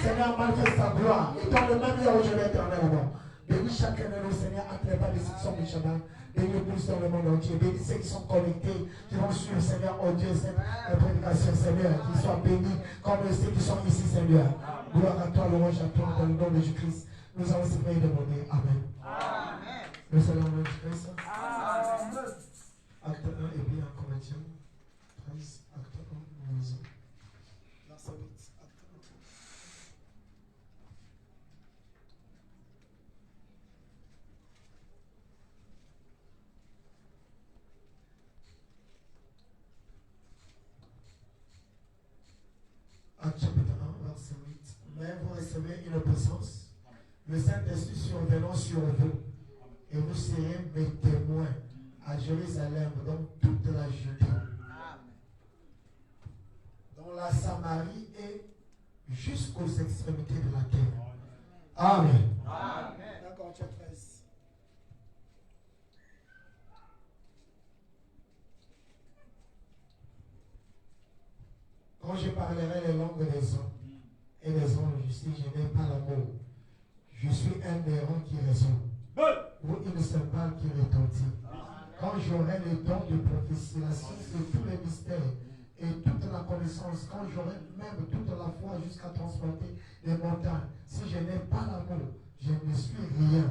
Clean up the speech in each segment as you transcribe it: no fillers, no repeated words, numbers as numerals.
Seigneur, manifeste ta gloire. Et dans le même hier aujourd'hui éternellement. Bénis chacun de nous, Seigneur, entre les pas des sections du chemin. Bénis tous dans le monde entier. Bénis ceux qui sont connectés, qui vont suivre, Seigneur, oh Dieu, cette prédication, Seigneur, qu'ils soient bénis comme ceux qui sont ici, Seigneur. Gloire à toi, louange à toi, dans le nom de Jésus-Christ. Nous allons se prier et demander. Amen. Amen. Le Seigneur nous Jésus-Christ. Amen. Acte 1 et puis en Corinthiens 13, acte 1, nous lisons. Verset 8, acte 1. Acte chapitre 1, verset 8. Mais vous recevez une puissance, le Saint-Esprit survenant sur vous, et vous serez mes témoins à Jérusalem, dans toute la Judée, dans la Samarie et jusqu'aux extrémités de la terre. Amen. Amen. D'accord, tu 13. Quand je parlerai les langues des hommes et des anges, si je n'ai pas l'amour, je suis un errant qui résonne, ou une cymbale qui retentit. Quand j'aurai le don de prophétie, la science de tous les mystères et toute la connaissance, quand j'aurai même toute la foi jusqu'à transporter les montagnes, si je n'ai pas l'amour, je ne suis rien.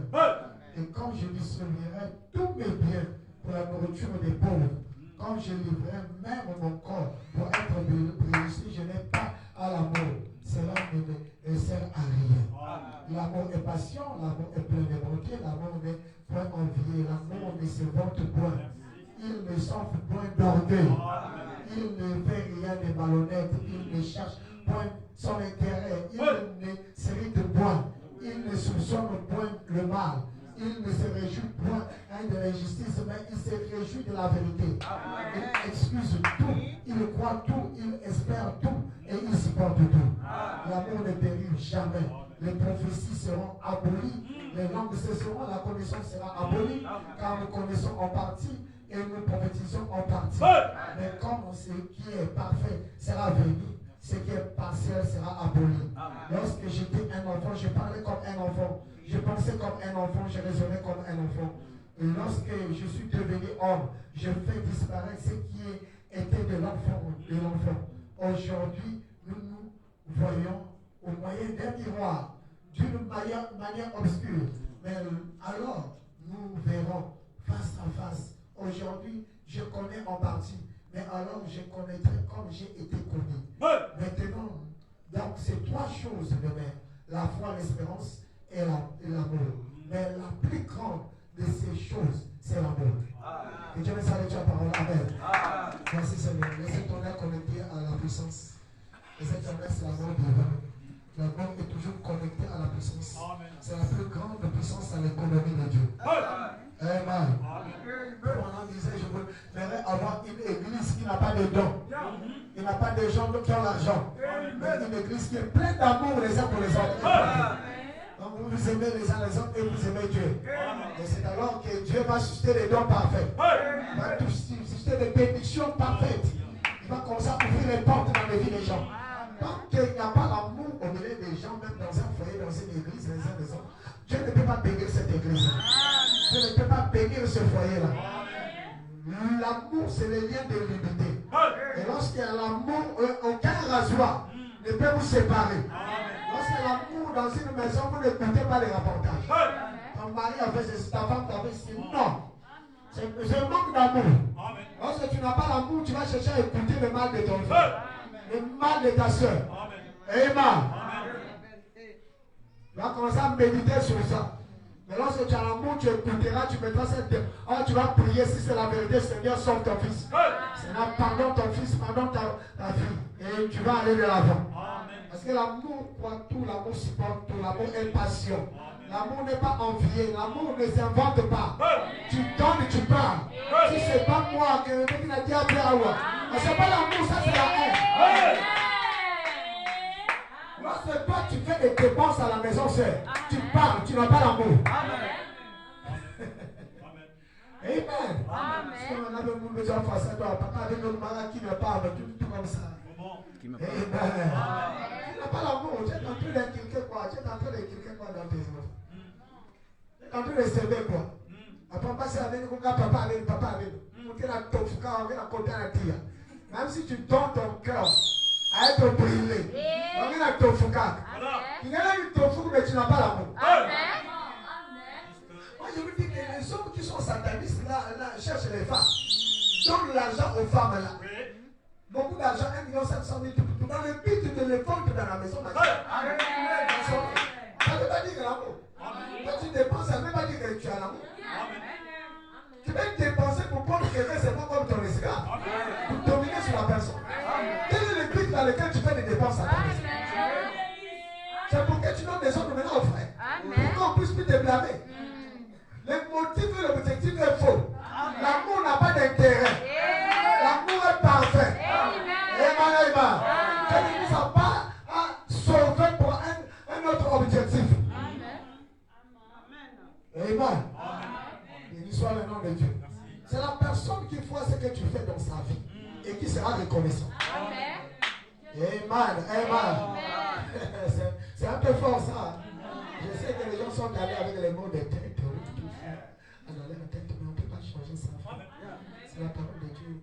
Et quand je distribuerai tous mes biens pour la nourriture des pauvres, quand je livrerai même mon corps pour être brûlé, si je n'ai pas à l'amour, cela ne sert à rien. L'amour est patient, l'amour est plein de bonté, l'amour n'est point envié, l'amour ne se vante point. Il ne s'enfle point d'orgueil. Il ne fait rien de malhonnête. Il ne cherche point son intérêt. Il ne s'irrite point. Il ne soupçonne point le mal. Il ne se réjouit point de l'injustice, mais il se réjouit de la vérité. Il excuse tout, il croit tout, il espère tout et il supporte tout. L'amour ne périt jamais. Les prophéties seront abolies, les langues cesseront, la connaissance sera abolie, car nous connaissons en partie et nous prophétisons en partie. Mais comme ce qui est parfait sera venu, ce qui est partiel sera aboli. Lorsque j'étais un enfant, je parlais comme un enfant. Je pensais comme un enfant, je raisonnais comme un enfant. Et lorsque je suis devenu homme, je fais disparaître ce qui était de l'enfant. Aujourd'hui, nous nous voyons au moyen d'un miroir, d'une manière obscure. Mais alors, nous verrons face à face. Aujourd'hui, je connais en partie. Mais alors, je connaîtrai comme j'ai été connu. Maintenant, donc, c'est trois choses de même. La foi, l'espérance et l'amour. Mais la plus grande de ces choses, c'est l'amour. Que Dieu me salue ta parole. Amen. Merci Seigneur. Laissez ton âme connecté à la puissance. Laissez ton âme, c'est l'amour divin. L'amour est toujours connecté à la puissance. C'est la plus grande puissance à l'économie de Dieu. Amen. On disait, je voudrais avoir une église qui n'a pas de dons. Il n'y a pas de gens qui ont l'argent. Mais une église qui est pleine d'amour les uns pour les autres. Donc vous aimez les uns les autres et vous aimez Dieu. Et c'est alors que Dieu va susciter les dons parfaits. Il va susciter des bénédictions parfaites. Il va commencer à ouvrir les portes dans les vies des gens. Tant qu'il n'y a pas l'amour au milieu des gens, même dans un foyer, dans une église, les uns les autres, Dieu ne peut pas bénir cette église. Dieu ne peut pas bénir ce foyer-là. L'amour, c'est le lien de l'unité. Et lorsqu'il y a l'amour, aucun rasoir ne peut vous séparer. Lorsqu'il y a l'amour dans une maison, vous n'écoutez pas les rapportages. Ton mari a fait ceci, ta femme t'a fait ceci. Non. C'est un manque d'amour. Lorsque tu n'as pas l'amour, tu vas chercher à écouter le mal de ton frère, le mal de ta soeur. Amen. Tu vas commencer à méditer sur ça. Mais lorsque tu as l'amour, tu écouteras, tu mettras cette... Oh, tu vas prier si c'est la vérité, Seigneur, sauve ton fils. Seigneur, pardonne ton fils, pardonne ta fille. Et tu vas aller de l'avant. Parce que l'amour croit tout, l'amour supporte tout, l'amour est passion. L'amour n'est pas envié, l'amour ne s'invente pas. Tu donnes, tu parles. Si ce n'est pas moi que le mec a dit à Pierre, ce n'est pas l'amour, ça c'est la haine. Lorsque toi tu fais des dépenses à la maison, tu parles, tu n'as pas l'amour. Amen. Parce qu'on a besoin de faire face à toi. Papa avec notre mari qui ne parle, tout comme ça. Amen. Tu n'as pas l'amour, tu es en train d'inculquer quoi? Tu es en train d'inculquer quoi dans tes enfants? Tu es en train de servir quoi? Après, passer avec nous, papa avec papa avec nous. Même si tu donnes ton cœur à être brûlé, on est là tofuka. Il y a là une tofu, mais tu n'as pas l'amour. Moi, je vous dis que les hommes qui sont satanistes là cherchent les femmes. Donnent l'argent aux femmes là. Beaucoup d'argent, 1,7 million dans le but de les vendre dans la maison. Ça ne veut pas dire l'amour. Quand tu dépenses, ça ne veut pas dire que tu as l'amour. Tu vas dépenser pour prendre quelqu'un, c'est pas comme ton esclave. Pour dominer sur la personne. Quel est le but dans lequel tu fais des dépenses à ta maison? C'est pour que tu donnes des ordres maintenant aux frères. Pour qu'on puisse plus te blâmer. Le motif et l'objectif est faux. L'amour n'a pas d'intérêt. L'amour est parfait. Amen. Ça ne nous a pas à sauver pour un autre objectif. Amen. Béni soit le nom de Dieu. C'est la personne qui voit ce que tu fais dans sa vie et qui sera reconnaissant. Amen. C'est un peu fort ça. Je sais que les gens sont allés avec les mots de tête. On allait la tête, mais on ne peut pas changer ça. C'est la parole de Dieu.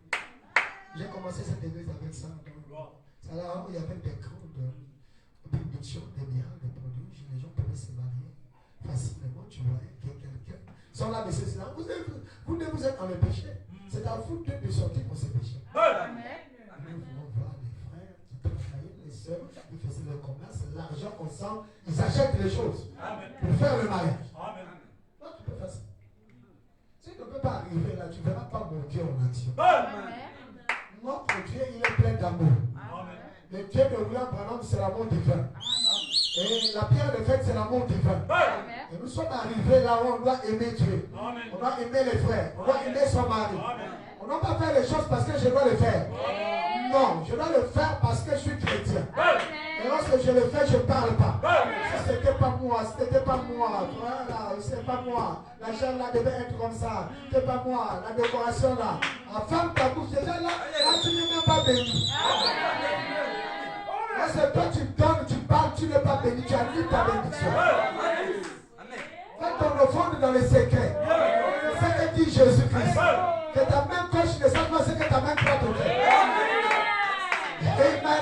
J'ai commencé cette église avec ça. Ça là où il y avait des grandes bénédictions, des miracles, des prodiges. Les gens pouvaient se marier facilement. Tu vois, quelqu'un sont là, mais c'est là. Vous ne vous êtes dans le péché. C'est à vous de sortir pour ces péchés. Nous voulons voir les frères qui travaillaient, les sœurs qui faisaient le commerce, l'argent qu'on sent, ils achètent les choses pour faire le mariage. Non, tu peux faire ça. Si tu ne peux pas arriver là, tu ne verras pas mon Dieu en action. Notre Dieu, il est plein d'amour. Le Dieu de William Branham, c'est l'amour divin. Et la pierre de fête, c'est l'amour divin. Et nous sommes arrivés là où on doit aimer Dieu. On doit aimer les frères. On doit aimer son mari. On ne doit pas faire les choses parce que je dois le faire. Non, je dois le faire parce que je suis chrétien. Et lorsque je le fais, je ne parle pas. Si ce n'était pas moi, ce n'était pas moi. Voilà, c'est pas moi. La chaîne là devait être comme ça. Ce n'est pas moi. La décoration là. La femme ta bouche, déjà là, tu n'es même pas béni. Lorsque toi tu donnes, tu parles, tu n'es pas béni. Tu annules ta bénédiction. Fais ton offrande dans les secrets. C'est ce que dit Jésus-Christ. Que ta main gauche ne sache pas ce que ta main droite fait. Amen.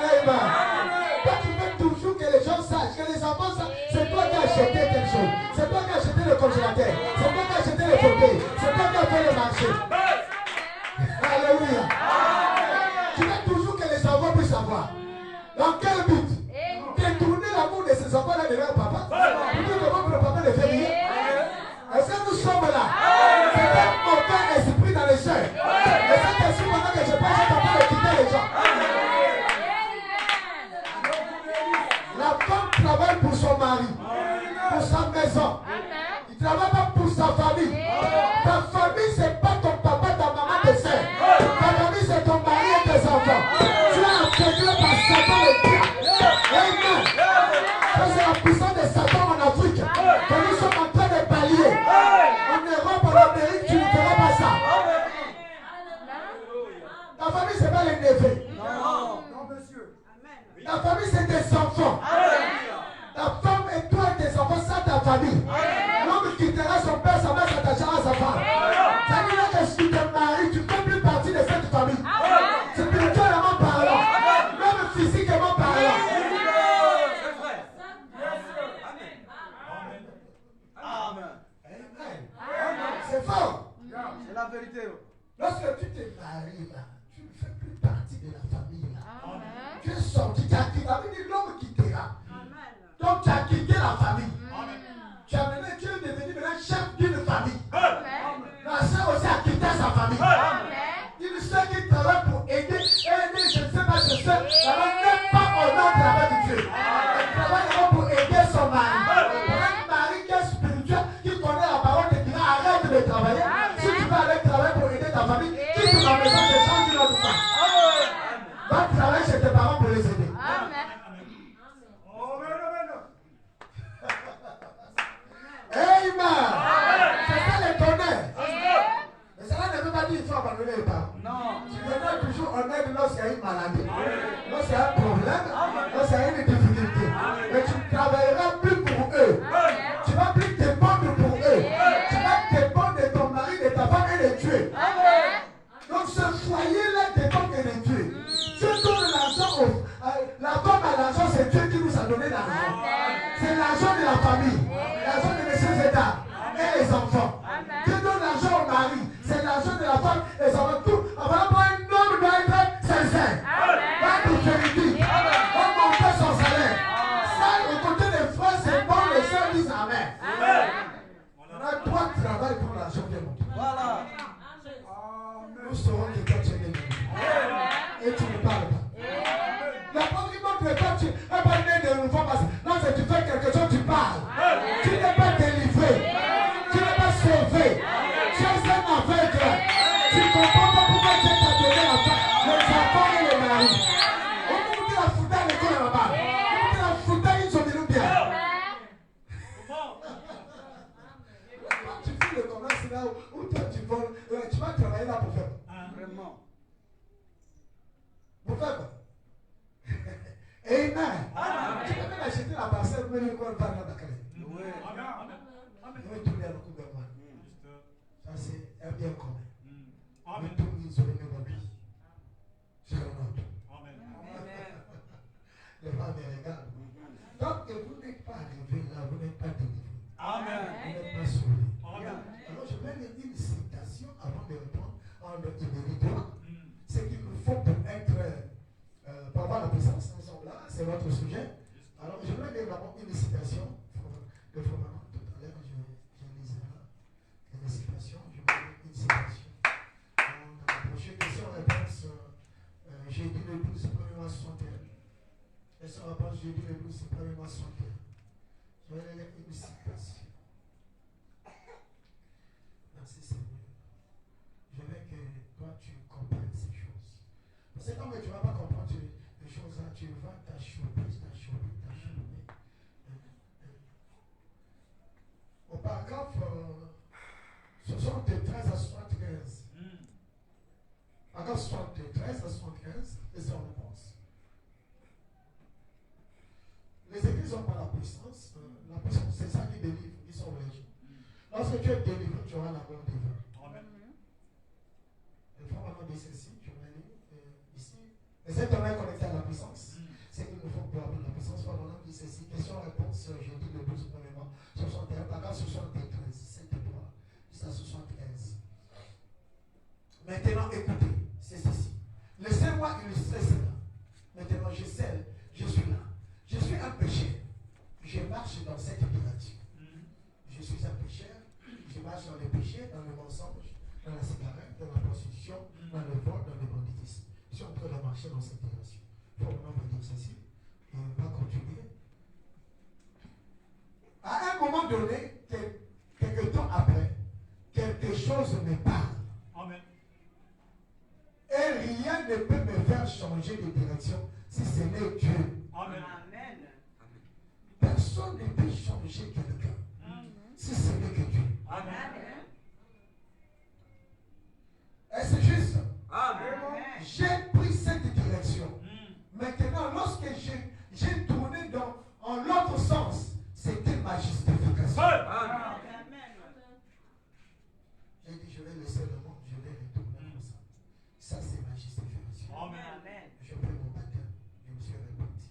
Toi, tu veux toujours que les gens sachent, que les enfants sachent, c'est toi qui as acheté quelque chose. C'est toi qui as acheté le congélateur. C'est toi qui as acheté les fauteuils. C'est toi qui as fait le marché. Alléluia. Tu veux toujours que les enfants puissent savoir. Dans quel but? Détourner l'amour de ces enfants-là de leur papa. Pour dire comment le papa les fait rire. Est-ce que nous sommes là? C'est un mauvais esprit dans les chair. Et cet esprit, pendant que je pense, je t'entends de quitter les gens. La femme travaille pour son mari, pour sa maison. Il ne travaille pas pour sa famille. Ta famille, ce n'est pas ton papa, ta maman, tes soeurs. Ta famille, c'est ton mari et tes enfants. Tu es intégré par Satan le diable. Amen. Ça, c'est la puissance de Satan en Afrique. Que nous sommes en train de balayer. En Europe, en Amérique, tu ne feras pas ça. Ta famille, ce n'est pas les neveux. Non, monsieur. Ta famille, c'est tes enfants. Ta femme et toi et tes enfants, c'est ta famille. L'homme quittera son père, sa mère s'attachera à sa femme. Ça veut dire que si tu te maries, tu ne fais plus partie de cette famille. Spirituellement parlant, même physiquement parlant. C'est fort. C'est la vérité. Lorsque tu te maries là, tu ne fais plus partie de la famille là. Tu es sorti, tu as quitté. Ça veut dire l'homme quittera. Donc tu as quitté la famille. Tu es devenu maintenant chef d'une famille. La soeur aussi a quitté sa famille. Une soeur qui travaille pour aider, je ne sais pas ce soeur, elle n'est pas au nom du travail de Dieu. Elle travaille d'abord pour aider son mari. Pour un mari qui est spirituel, qui connaît la parole de Dieu, arrête de travailler. Si tu veux aller travailler pour aider ta famille, quitte la maison, te change une autre femme. Va travailler chez tes parents pour les aider. Amen. C'est ça le tonnerre. Mais cela ne veut pas dire qu'il faut abandonner les parents. Non. Tu devrais toujours en aide lorsqu'il y a une maladie, lorsqu'il y a un problème. donner l'argent. C'est l'argent de la famille, l'argent de messieurs et dames et les enfants. Dieu donne l'argent au mari, c'est l'argent de la femme, les enfants, tout. Avant, un homme doit être sincère, pas de vérité. On monte son salaire. Ça, au côté des frères, c'est bon, les sœurs disent Amen. On a trois travail pour l'argent de mon Dieu. Voilà. Nous saurons que toi tu es né. Et tu ne parles pas. La première fois que toi tu n'es pas né de nouveau parce que lorsque tu fais quelque chose, tu parles. Tu n'es pas délivré. Tu n'es pas sauvé. Tu es un aveugle. Tu ne comprends pas pourquoi Dieu t'a donné les enfants et les maris. On nous dit la fouta à l'école là-bas. On nous dit la fouta, ils ont dit bien. Quand tu fais le commerce là où toi tu voles, tu vas travailler là pour faire. Vraiment. Pour faire quoi? Amen. Tu peux même acheter la parcelle pour venir encore par la calais. Oui. Amen. Nous tourner à le gouvernement. Ça c'est un bien commun. Nous tournons sur le gouvernement. C'est un autre. Amen. Les femmes me regardent. Tant que vous n'êtes pas arrivé là, vous n'êtes pas délivré. Amen. Vous n'êtes pas sauvé. Alors je vais lire une citation avant de répondre en immédiatement. Ce qu'il nous faut pour être, pour avoir la puissance, nous sommes là, c'est notre sujet. Alors je vais lire d'abord une citation de Fromaman. Tout à l'heure, je lisais là une citation, je vais lire une citation. Dans la prochaine question-réponse, jeudi le 12, premier mois 61. Question-réponse, jeudi le 12, premier mois 61. Je vais lire une citation. Merci Seigneur. Je veux que toi tu comprennes ces choses. Parce que quand tu ne vas pas comprendre les choses là, tu vas t'achoper. Au paragraphe 73 à 75. Paragraphe 73 à 75, et c'est en réponse. Les églises sont par la puissance. La puissance, c'est ça qui délivre, qui sont religieux. Lorsque tu es délivré, tu auras la bonne délivrance. Amen. Le frère m'a dit ceci, je vais lire ici. Et cet homme est connecté à la puissance. C'est qu'il nous faut pour avoir la puissance. Frère Bonhomme dit ceci. Question-réponse, jeudi le 12 premier mois. 61, paragraphe 73, 73, jusqu'à 75. Maintenant, écoutez, c'est ceci. Laissez-moi illustrer cela. Maintenant, je sais, je suis là. Je suis un pécheur. Je marche dans cette direction. Je suis un pécheur. Je marche dans les péchés, dans le mensonge, dans la cigarette, dans la prostitution, dans le vol, dans le banditisme. Je suis en train de marcher dans cette direction. Il faut maintenant me dire ceci. Et on va continuer. À un moment donné, quelques temps après, quelque chose me parle. Amen. Et rien ne peut me faire changer de direction si ce n'est Dieu. Amen. Personne ne peut changer quelqu'un si ce n'est que Dieu. Amen. Est-ce juste? Amen. J'ai pris cette direction. Maintenant, lorsque j'ai tourné en l'autre sens, c'était ma justification. Amen. J'ai dit, je vais laisser le monde, je vais retourner comme ça. Ça, c'est ma justification. Amen. Je pris mon baptême, je me suis repenti.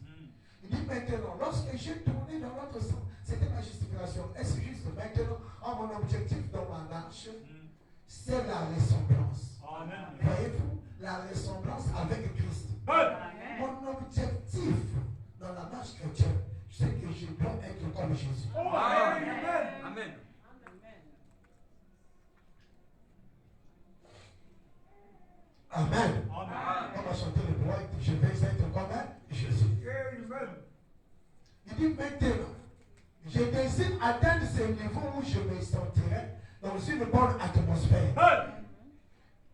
Il dit maintenant, lorsque j'ai tourné dans l'autre sens, c'était ma justification. Est-ce juste maintenant, mon objectif dans ma marche, c'est la ressemblance. Voyez-vous, la ressemblance avec Christ. Amen. Mon objectif dans la marche chrétienne, c'est que je dois être comme Jésus. Amen. Amen. Amen. On va chanter le droit, je vais être comme Jésus. Il dit maintenant, je désire atteindre ce niveau où je me sentirai dans une bonne atmosphère.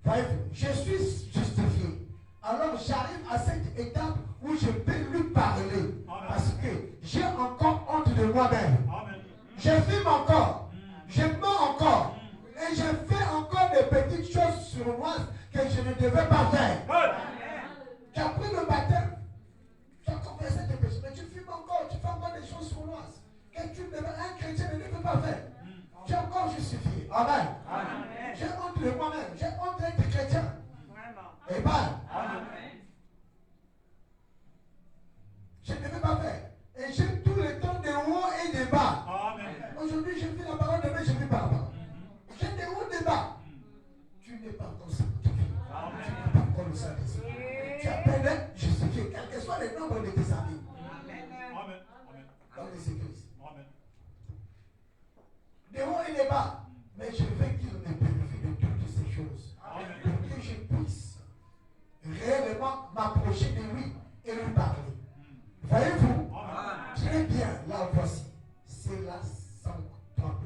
Voyez-vous, je suis justifié. Alors j'arrive à cette étape où je peux lui parler. Amen. Parce que j'ai encore honte de moi-même. Je filme encore. Je mens encore. Et je fais encore des petites choses sur moi que je ne devais pas faire. Tu as pris le baptême. Tu as confessé tes péchés. Mais tu filmes encore. Tu fais encore des choses sur moi que un chrétien ne peut pas faire. Tu es encore justifié. Amen. Amen. J'ai honte de moi-même. J'ai honte d'être chrétien. Amen. Amen. Je ne devais pas faire. Et j'ai Tiens, la voici. C'est la sanctification.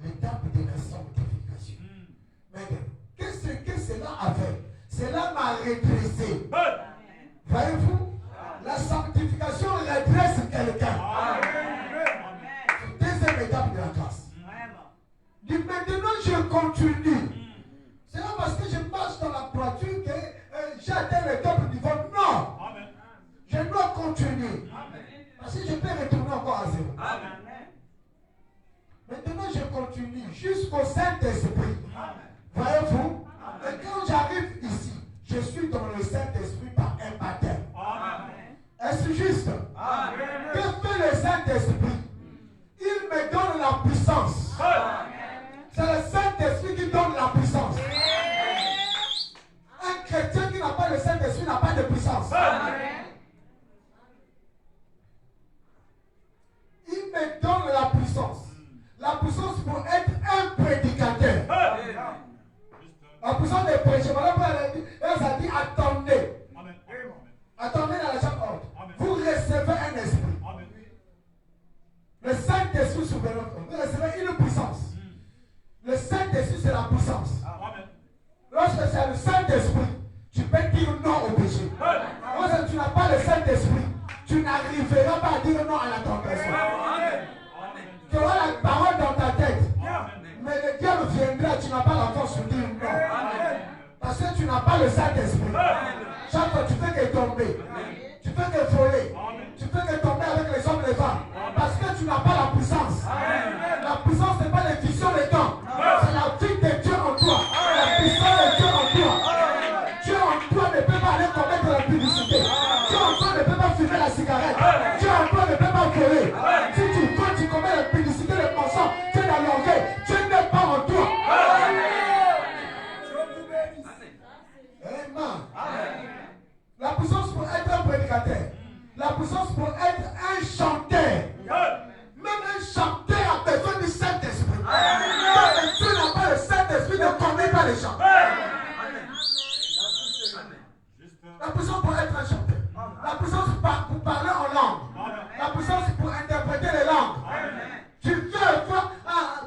L'étape de la sanctification. Maintenant, qu'est-ce que cela a fait? Cela m'a redressé. Voyez-vous? La sanctification redresse quelqu'un. Deuxième étape de la classe. Et maintenant, je continue. C'est pas parce que je marche dans la voiture que j'ai atteint l'étape du niveau. Non. Je dois continuer. Parce que je peux retourner encore à zéro. Maintenant, je continue jusqu'au Saint-Esprit. Voyez-vous? Et quand j'arrive ici, je suis dans le Saint-Esprit par un baptême. Est-ce juste? Que fait le Saint-Esprit? Il me donne la puissance. C'est le Saint-Esprit qui donne la puissance. Un chrétien qui n'a pas le Saint-Esprit n'a pas de puissance. Il me donne la puissance. La puissance pour être un prédicateur. La puissance de prêcher. Elle a dit attendez. Attendez dans la chambre haute. Vous recevez un esprit. Le Saint-Esprit souverain. Vous recevez une puissance. Le Saint-Esprit, c'est la puissance. Lorsque c'est le Saint-Esprit, tu peux dire non au péché. Lorsque tu n'as pas le Saint-Esprit, tu n'arriveras pas à dire non à la tentation. Tu auras la parole dans ta tête. Mais le diable viendra, tu n'as pas la force de dire non. Parce que tu n'as pas le Saint-Esprit. Chaque fois, tu fais que tomber. Tu fais que voler. Tu fais que tomber avec les hommes et les femmes. Parce que tu n'as pas la puissance. La puissance n'est pas les visions des temps. C'est la vie de Dieu en toi. La puissance de Dieu en toi. Dieu en toi ne peut pas aller commettre la publicité. Dieu en toi ne peut pas fumer la cigarette. Dieu en toi ne peut pas voler. Si quand tu commets la publicité, le mensonge, tu es dans l'orgueil. Dieu n'est pas en toi. Amen. La puissance pour être un prédicateur. La puissance pour être un chanteur. Même un chanteur a besoin du Saint-Esprit. Quand tu n'as pas le Saint-Esprit, ne conduis pas les chants. La puissance pour être un chanteur. La puissance pour parler en langue. La puissance pour interpréter les langues. Tu veux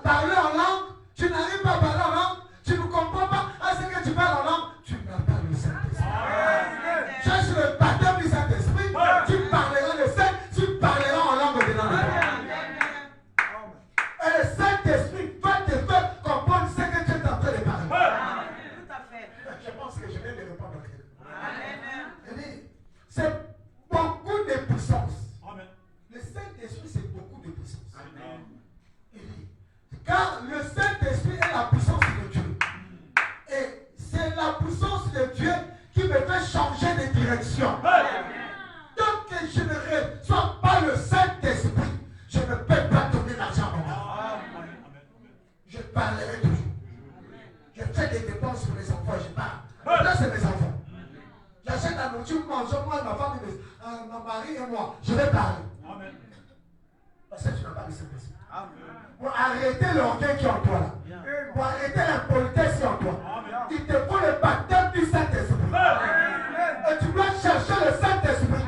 parler en langue, tu n'arrives pas à parler en langue, tu ne comprends pas à ce que tu parles en langue, tu n'as pas le Saint-Esprit. Cherche le baptême du Saint-Esprit, tu parleras le Saint, tu parleras en langue de langue. Et le Saint-Esprit va te faire comprendre ce que tu es en train de parler. Je pense que je viens de répondre à quelqu'un. C'est beaucoup de puissance. Le Saint-Esprit, c'est beaucoup de puissance. Car le Saint-Esprit est la puissance de Dieu. Et c'est la puissance de Dieu qui me fait changer de direction. Tant que je ne reçois pas le Saint-Esprit, je ne peux pas donner l'argent à mon âme. Je parlerai toujours. Je fais des dépenses pour les enfants, je parle. Là, c'est mes enfants. J'achète la nourriture, mangeons, moi, ma femme, mon mari et moi. Je vais parler. Parce que tu n'as pas le Saint-Esprit. Pour arrêter l'orgueil qui est en toi là. Pour arrêter l'impolitesse qui est en toi. Il te faut le baptême du Saint-Esprit. Et tu dois chercher le Saint-Esprit.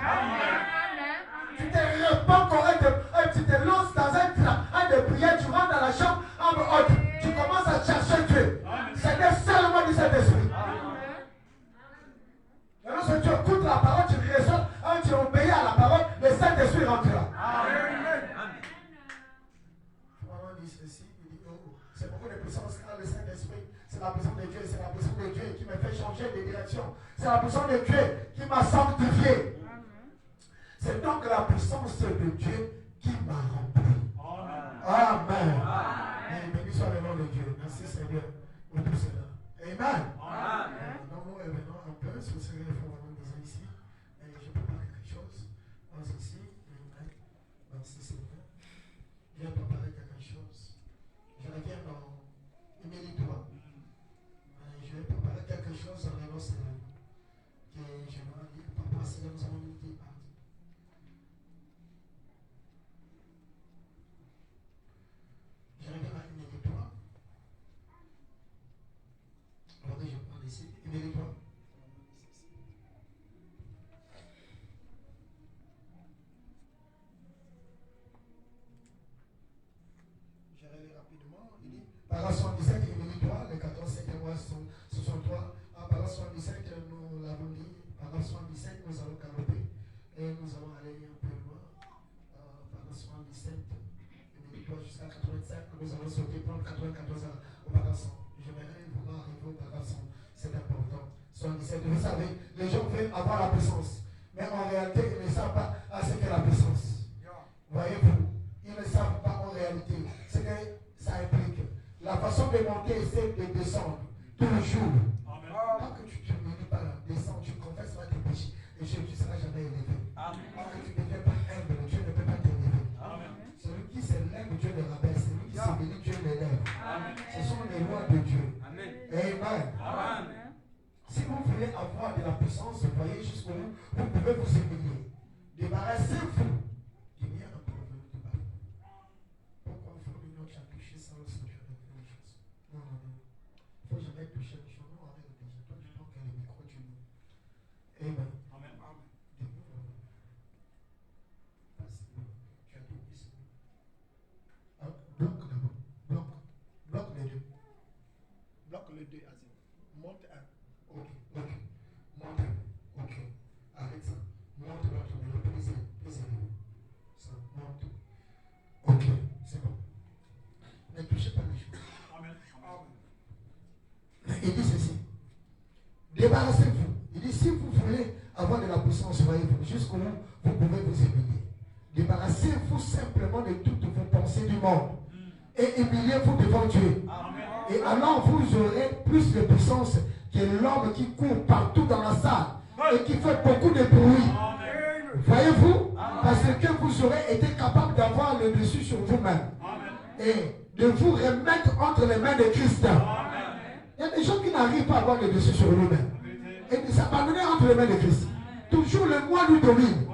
Tu te réponds correctement. Tu te lances dans un travail de prière. Tu rentres dans la chambre en haute. Tu commences à chercher Dieu. C'est seulement du Saint-Esprit. Et lorsque tu écoutes la parole, tu reçois, tu obéis à la parole, le Saint-Esprit rentrera. C'est beaucoup de puissance car le Saint-Esprit, c'est la puissance de Dieu, c'est la puissance de Dieu qui me fait changer de direction. C'est la puissance de Dieu qui m'a sanctifié. C'est donc la puissance de Dieu qui m'a rempli. Amen. Et béni soit le nom de Dieu. Merci Seigneur pour tout cela. Amen. Donc nous revenons un peu sur ce que les frères disent ici. Et je prépare quelque chose. Dans ceci. Merci Seigneur. J'ai préparé quelque chose. Je reviens dans Émilie-toi. Je vais préparer quelque chose en l'annonce que je dois lire. Papa, c'est là nous allons nous dire. Je reviens à Émilie-toi. Parole 77, Émilie 3, les 14, 7 et mois sont 63. Parole 77, nous l'avons dit. Parole 77, nous allons galoper. Et nous allons aller un peu loin. Parole 77, Émilie 3 jusqu'à 85. Nous allons sauter, prendre 94 au parole 100. J'aimerais vraiment arriver au parole 100. C'est important. 77, vous savez, les gens veulent avoir la puissance. Mais en réalité, ils ne savent pas ce qu'est la puissance. Voyez-vous, ils ne savent pas en réalité ce que ça implique. La façon de monter, c'est de descendre tous les jours. Tant que tu ne dis pas la descendre, tu confesses pas tes péchés. Et tu ne seras jamais élevé. Tant que tu ne deviens pas humble, Dieu ne peut pas t'élever. Celui qui s'élève, Dieu le rabaisse. Celui qui s'humilie, Dieu l'élève. Ce sont les lois de Dieu. Amen. Si vous voulez avoir de la puissance, voyez jusqu'au bout, vous pouvez vous humilier. Débarrassez-vous. Il y a un problème de bas. Pourquoi il faut que nous toucher ça lorsque tu as les choses? Non. Il ne faut jamais toucher les choses. Non, arrête déjà. Toi, tu prends le micro, tu nous. Amen. Tu as tout ici. Bloque d'abord. Bloque les deux. Bloque les deux, Azim. Monte un. Ok. Monte un. Ok. Arrête ça. Monte l'autre. Plaisez-vous. Ça monte. Ok. C'est bon. Ne touchez pas les choses. Amen. Il dit ceci. Débarrassez-vous. Il dit si vous voulez avoir de la puissance, voyez-vous, jusqu'au bout, vous pouvez vous humilier. Débarrassez-vous simplement de toutes vos pensées du monde. Et humiliez-vous devant Dieu. Amen. Et alors vous aurez plus de puissance que l'homme qui court partout dans la salle et qui fait beaucoup de bruit. Voyez-vous? Parce que vous aurez été capable d'avoir le dessus sur vous-même. Et de vous remettre entre les mains de Christ. Il y a des gens qui n'arrivent pas à avoir le dessus sur eux-mêmes. Et de s'abandonner entre les mains de Christ. Toujours le moi lui domine.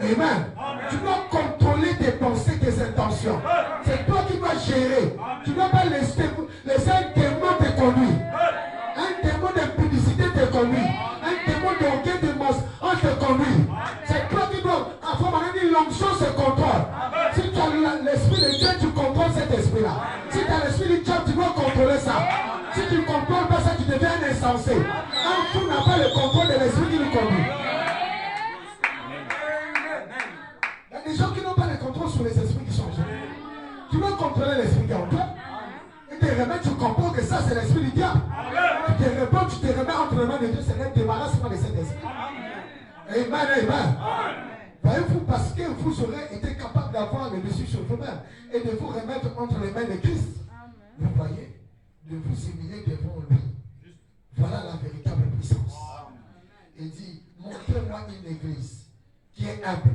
Amen. Tu dois contrôler tes pensées, tes intentions. C'est toi qui dois gérer. Tu ne dois pas laisser un démon te conduire. Un démon d'impudicité te conduit. Un démon d'orgueil de mensonge te conduit. C'est toi qui dois avoir l'onction se contrôle. Si tu as l'esprit de Dieu, tu contrôles cet esprit-là. Si tu as l'esprit du diable, tu dois contrôler ça. Si tu ne contrôles pas ça, tu deviens un insensé. Un fou n'a pas le contrôle de l'esprit qui le conduit. Les gens qui n'ont pas le contrôle sur les esprits qui sont en jeu. Tu dois contrôler l'esprit qui est en toi. Et te remettre, tu comprends que ça c'est l'esprit du diable. Tu te remets entre les mains de Dieu, c'est un débarrassement de cet esprit. Amen. Voyez-vous, parce que vous aurez été capable d'avoir le dessus sur vous-même et de vous remettre entre les mains de Christ. Vous voyez, de vous humilier devant lui. Voilà la véritable puissance. Il dit, montrez-moi une église qui est humble.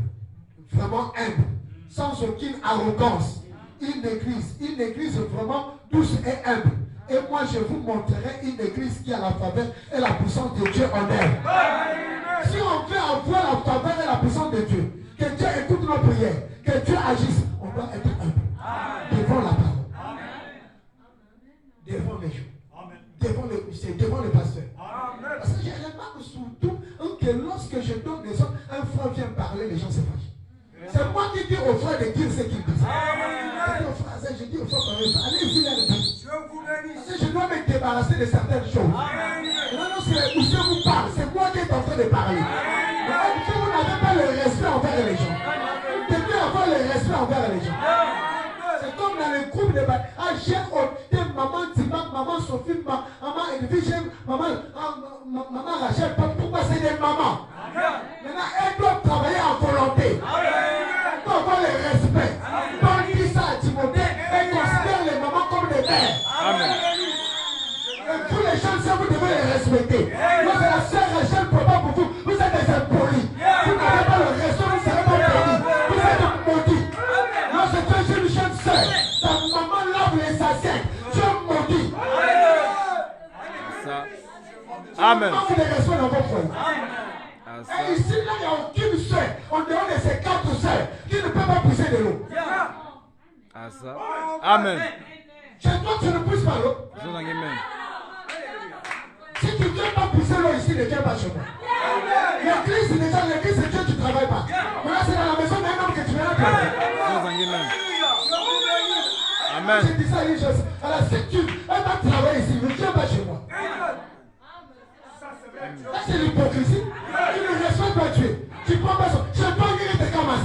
Vraiment humble, sans aucune arrogance. Une église vraiment douce et humble. Et moi je vous montrerai une église qui a la faveur et la puissance de Dieu en elle. Si on veut avoir la faveur et la puissance de Dieu, que Dieu écoute nos prières, que Dieu agisse, on doit être humble devant la parole, devant les gens, devant le pasteur. Parce que j'ai remarqué surtout que lorsque je donne des hommes, un frère vient parler, les gens se fâchent. C'est moi qui dis aux frères de dire ce qu'ils disent. Je dis aux frères, allez-y leur dire. Parce que je dois me débarrasser de certaines choses. Non, c'est où je vous parle, c'est moi qui est en train de parler. Donc, si vous n'avez pas le respect envers les gens, vous devez avoir le respect envers les gens. C'est comme dans les groupes de bataille. Ah, j'aime maman Timak, maman Sophie, maman Edwige, maman Rachel. Pourquoi c'est des mamans? Maintenant, elles doivent travailler en volonté. Elles doivent avoir le respect. Donc, dis ça à Timothée et considère les mamans comme des mères. Amen. Et tous les gens, vous devez les respecter. Moi, c'est la sœur Rachel, papa pour vous. Vous êtes des impolis. Vous n'avez pas le respect, vous ne serez pas bénis. Vous êtes maudits. Moi, c'est une jeune sœur. Ta maman lave les assiettes. Dieu maudit. Amen. Manque de respect dans votre foyer. Et ici, là, il n'y a aucune sœur, en dehors de ces 4 sœurs, qui ne peut pas pousser de l'eau. Amen. Chez toi, tu ne pousses pas l'eau. Si tu ne viens pas pousser l'eau ici, ne viens pas chez moi. L'église, déjà, l'église, c'est Dieu, tu ne travailles pas. Voilà, c'est dans la maison d'un homme que tu viens travailler. Amen. Amen. Je dis ça à une chose. Alors, si elle va travailler ici, ne viens pas chez moi. Ça, c'est l'hypocrisie. Tu ne respectes pas Dieu. Tu prends pas son. Je ne peux pas guérir tes camas.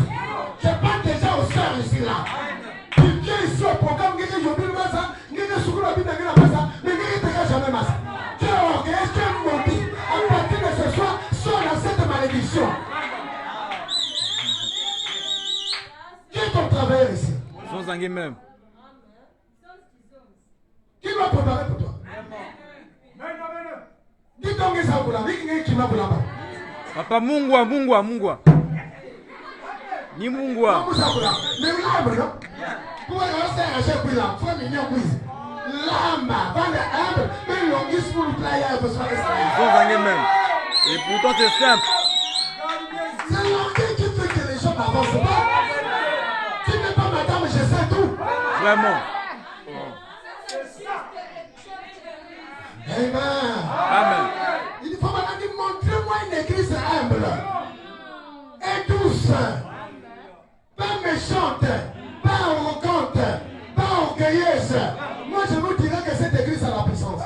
Je parle déjà aux soeurs ici là. Tu viens ici au programme, guérir, je oublie le ça. Guérir sur la vie de guérir la ça. Mais guérir tes gars jamais masse. Tu es orgueilleux, tu es maudit. À partir de ce soir, sors dans cette malédiction. Qui est ton travailleur ici? Sans anguille même. Qui va préparer pour toi? Dis donc que ça vous l'a dit, qui va vous l'a. Papa Mungwa. Ni Mungwa. Mais l'arbre, non? Pour faire un chef, il faut un million de l'arbre, pas l'arbre, mais l'ongus pour le player, parce que Sans anguille même. Et pourtant c'est simple. c'est l'orgueil qui fait que les gens n'avancent pas. Tu n'es pas madame, je sais tout. Vraiment. Amen. Amen. Il faut maintenant dire, montrez-moi une église humble et douce, pas méchante, pas arrogante, pas orgueilleuse. Moi, je vous dirais que cette église a la puissance.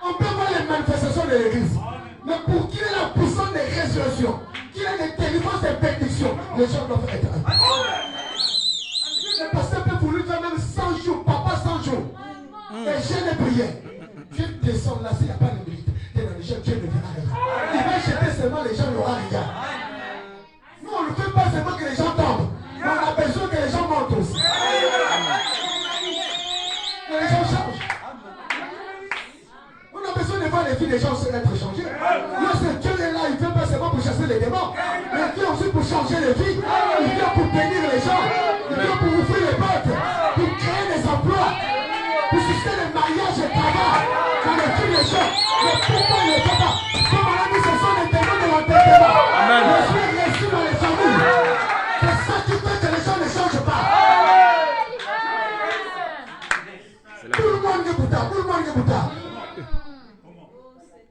On peut voir les manifestations de l'église, mais pour qu'il y ait la puissance de résurrection, qu'il y ait des délivrances et bénédictions, les gens doivent être humbles. Le pasteur peut vous lui faire même 100 jours, papa 100 jours, et jeûne et prière. Dieu descend là, s'il n'y a pas de mérite. Dieu ne verra rien. Il va jeter seulement les gens, il n'y aura rien. Nous, on ne fait pas seulement que les gens tombent. Mais on a besoin que les gens montent aussi. Que les gens changent. On a besoin de voir les vies des gens être changées. Lorsque Dieu est là, il ne vient pas seulement pour chasser les démons. Mais il vient aussi pour changer les vies. Il vient pour bénir les gens. Il vient pour ouvrir les portes. Pour créer des emplois. Pour susciter le mariage et le travail dans les filles des gens. Mais pourquoi il ne fait pas? Comme on a dit, ce sont les démons de l'entêtement. Je suis reçu dans les familles. C'est ça qui fait que les gens ne changent pas. Tout le monde est bouta, tout le monde est bouta.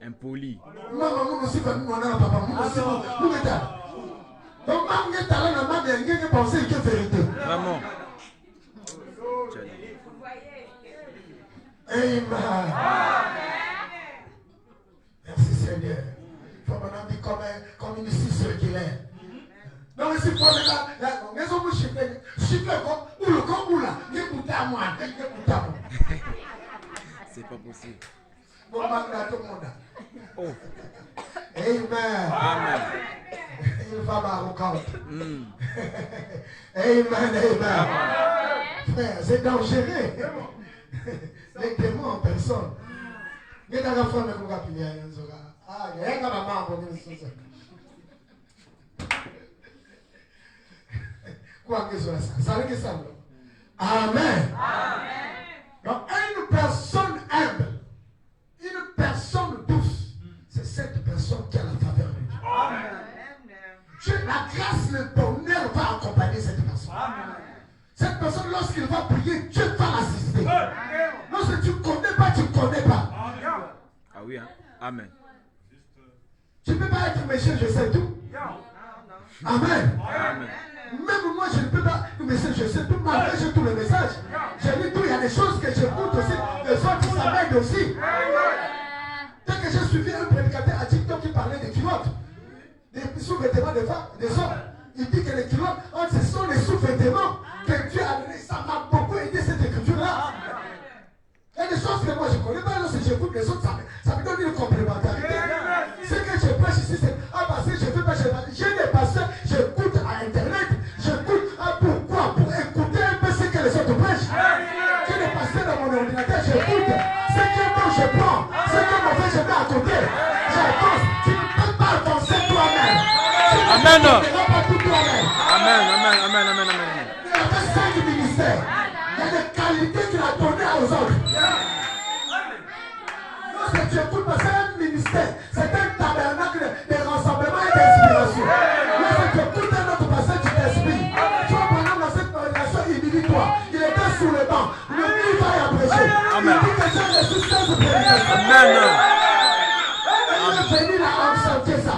Impoli. Maman, nous aussi, nous avons papa, nous aussi, nous sommes. Donc, maman, est allé dans ma vie, il y a pensé que c'est vérité. Vraiment. Amen. Merci Seigneur. Il faut maintenant dire comme une scie circulaire. Donc si vous avez la maison vous chiffrez comme ou le corps ou là, écoutez à moi, écoutez à moi. C'est pas possible. Bon, maintenant tout le monde. Oh. Amen. Amen. Il va m'arrogante. Amen, amen. Frère, c'est dangereux. Les démons en personne. Il y a des fois qui ont pu ah, il y a des mamans qui ont quoi que ce soit ça. Ça veut dire ça. Amen. Donc, une personne humble, une personne douce, c'est cette personne qui a la faveur de Dieu. Amen. La grâce, le bonheur va accompagner cette personne. Amen. Cette personne, lorsqu'il va prier, Dieu va l'assister. Lorsque tu ne connais pas, tu ne connais pas. Ah oui, hein? Amen. Tu ne peux pas être méchant, je sais tout. Amen. Amen. Même moi, je ne peux pas, monsieur, je sais tout, malgré j'ai tous les messages. J'ai lu tout, il y a des choses que j'écoute aussi, les autres, ça m'aide aussi. Dès que j'ai suivi un prédicateur à TikTok qui parlait des culottes, des sous-vêtements des femmes, des hommes, il dit que les culottes, ce sont les sous-vêtements que Dieu a donné. Ça m'a beaucoup aidé cette écriture-là. Il y a des choses que moi je ne connais pas, lorsque j'écoute les autres, ça me donne une complémentarité. Ce que je prêche ici, c'est parce que je fais pas, j'ai des pasteurs, j'écoute à internet, j'écoute pourquoi? Pour écouter un peu ce que les autres prêchent. J'ai des pasteurs dans mon ordinateur, j'écoute ce que moi je prends, ce que mon frère je mets à côté. J'avance, tu ne peux pas avancer toi-même. Amen. Tu ne peux pas tout toi-même. Amen, amen, amen, amen, amen. Il y a 5 ministères. Il y a des qualités qu'il a données aux autres. Lorsque tu écoutes, c'est un ministère, c'est un tabernacle de rassemblement et d'inspiration. Lorsque tu écoutes un autre passage, tu t'inspires. Tu vois, pendant dans cette relation, il dit toi, il était sous le banc, le livre va y apprêcher. Amen. Il dit que j'ai reçu 16 prédications. Amen. Il est venu là en chantier ça.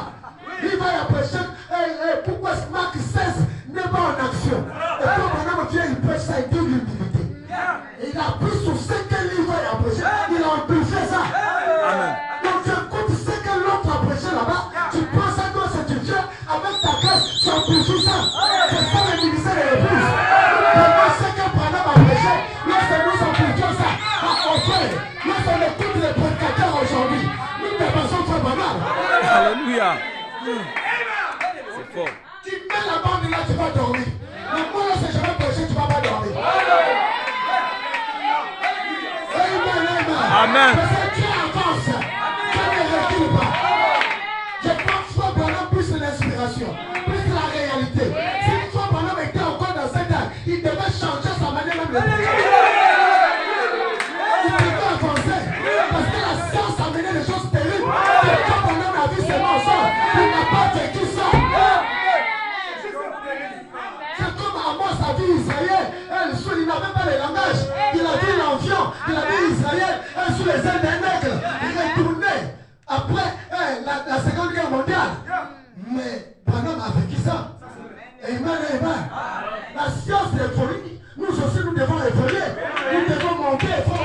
Il va y apprêcher. Pourquoi Marc 16 n'est pas en action? Et toi, pendant que Dieu, il prêche ça, il dit l'humilité. Alléluia. C'est fort. Tu mets la bande là, tu vas dormir. Le mot là, c'est jamais prêché, tu ne vas pas dormir. Amen. Parce que Dieu avance. Dieu ne recule pas. Je pense que Branham plus l'inspiration, plus la réalité. Si une fois Branham était encore dans cette âge, il devait changer sa manière même de prêcher. Il devait avancer. Parce que la science a mené des choses terribles. Et quand Branham a vu ses mensonges, il n'a pas vécu ça. C'est comme Amos a vu Israël. Il n'avait pas le langage. Il a vu l'enfant. Il a vu Israël sous les ailes d'un aigle. Il est retourné après la Seconde Guerre mondiale. Mais Branham a vécu ça. Amen, amen. La science évolue. Nous aussi, nous devons évoluer. Nous devons monter. On a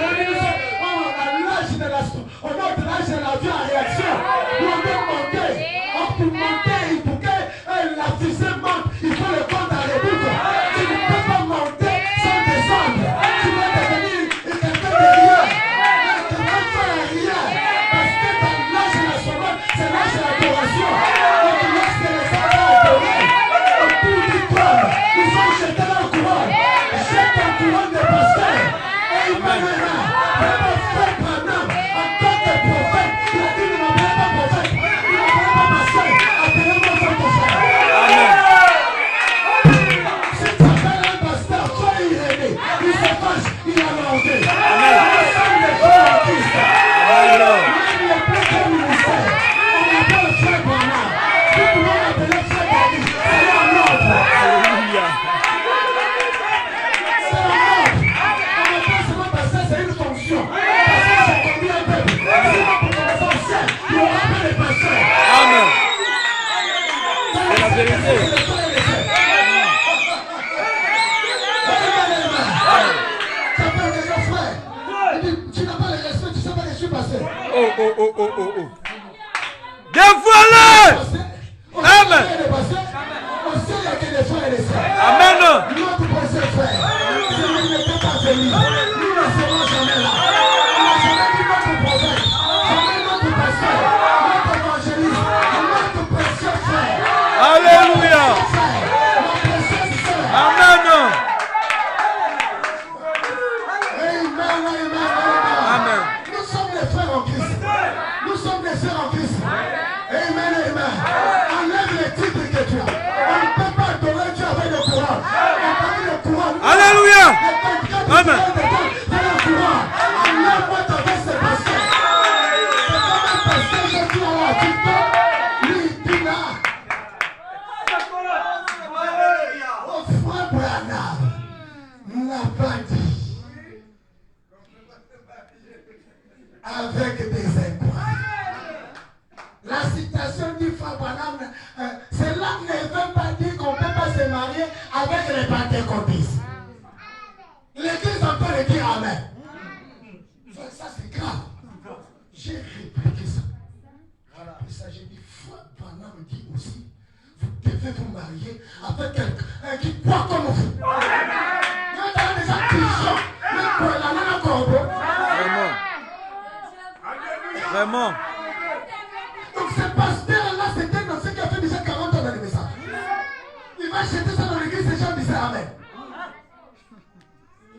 l'âge de la vie en réaction. Nous devons monter. Pour monter, pour que la fusée monte, il faut le compte à rebours. Tu ne peux pas monter sans descendre. Tu vas devenir quelqu'un de rien. Tu ne vas faire rien. Parce que dans l'âge de la sauvage, c'est l'âge de l'adoration. Donc lorsque les gens vont adorer, autour du trône, ils vont jeter leur couronne. Jette la couronne des pasteurs. Amen. Frère Branham, en tant que prophète, il a dit ne m'appelez pas prophète. Il n'appelait pas pasteur. Appelez-moi votre frère. Si tu appelles un pasteur, sois irénée. Il se fâche, il a mangé. Nous sommes des frères en Christ. Même les plus grands ministères, on appelle frère Branham. Nous pouvons l'appeler frère David. C'est un ordre. Alléluia. C'est un ordre. On appelle seulement pasteur, c'est une fonction. Parce que c'est conduit un peuple. Sinon, pour commencer au ciel, il n'y aura pas de pasteur. Amen. C'est la vérité. Tu n'as pas le respect, tu ne sais pas que je suis passé. Oh. Dévoilez. Amen. On sait qu'il y a que des frères et des sœurs. Amen. Notre précieux frère, si vous n'étiez pas venu, nous ne serons jamais là. On n'a jamais dit notre prophète, jamais notre pasteur, notre évangéliste, notre précieux frère. Alléluia. Ma précieuse sœur. Amen. Amen. Nous sommes les frères en Christ. Nous sommes les sœurs en Christ. Amen. Enlève les titres que tu as. On ne peut pas adorer Dieu avec le courant. On parle de courant. Alléluia. Amen. Enlève-moi ta veste de pasteur. C'est comme un pasteur que tu as là. Tu peux lui dire là. Oh frère Branham n'a pas dit. Avec des incroyables. La citation du frère Branham, cela ne veut pas dire qu'on ne peut pas se marier avec les pentecôtistes. L'église en peut le dire Amen. Ça c'est grave. J'ai répliqué ça. Après ça, j'ai dit, frère Branham dit aussi, vous devez vous marier avec quelqu'un qui croit comme vous. Il y a des gens qui chantent, mais pour la nana corbeau. Vraiment. Donc ce pasteur-là, c'était dans ce qui a fait déjà 40 ans dans le message. Il va jeter ça dans l'église, les gens disaient Amen.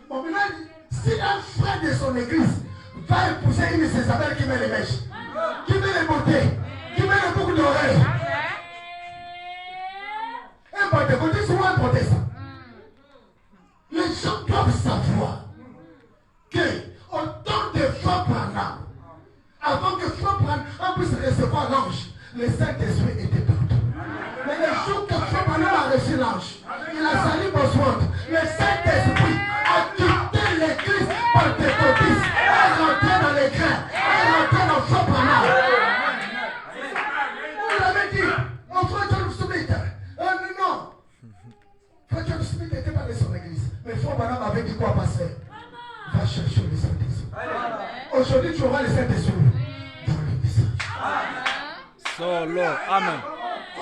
Bon, maintenant, si un frère de son église va épouser une Isabelle qui met les mèches, qui met les beautés, qui met les boucles d'oreilles, un pentecôtiste ou un protestant, les gens doivent savoir que au temps de Frère Branham, avant que Frère Branham puisse recevoir l'ange, le Saint-Esprit était partout. Mais le jour que Frère Branham a reçu l'ange, il a sali Bosworth, le Saint-Esprit a quitté l'église pentecôtiste, est rentré dans les grains, est rentré dans Frère Branham. Vous l'avez dit, mon frère John Smith, non. Frère John Smith n'était pas de son église, mais Frère Branham avait dit quoi passer? Va chercher le Saint-Esprit. Aujourd'hui, tu auras le Saint-Esprit dans le message. Solo. Amen.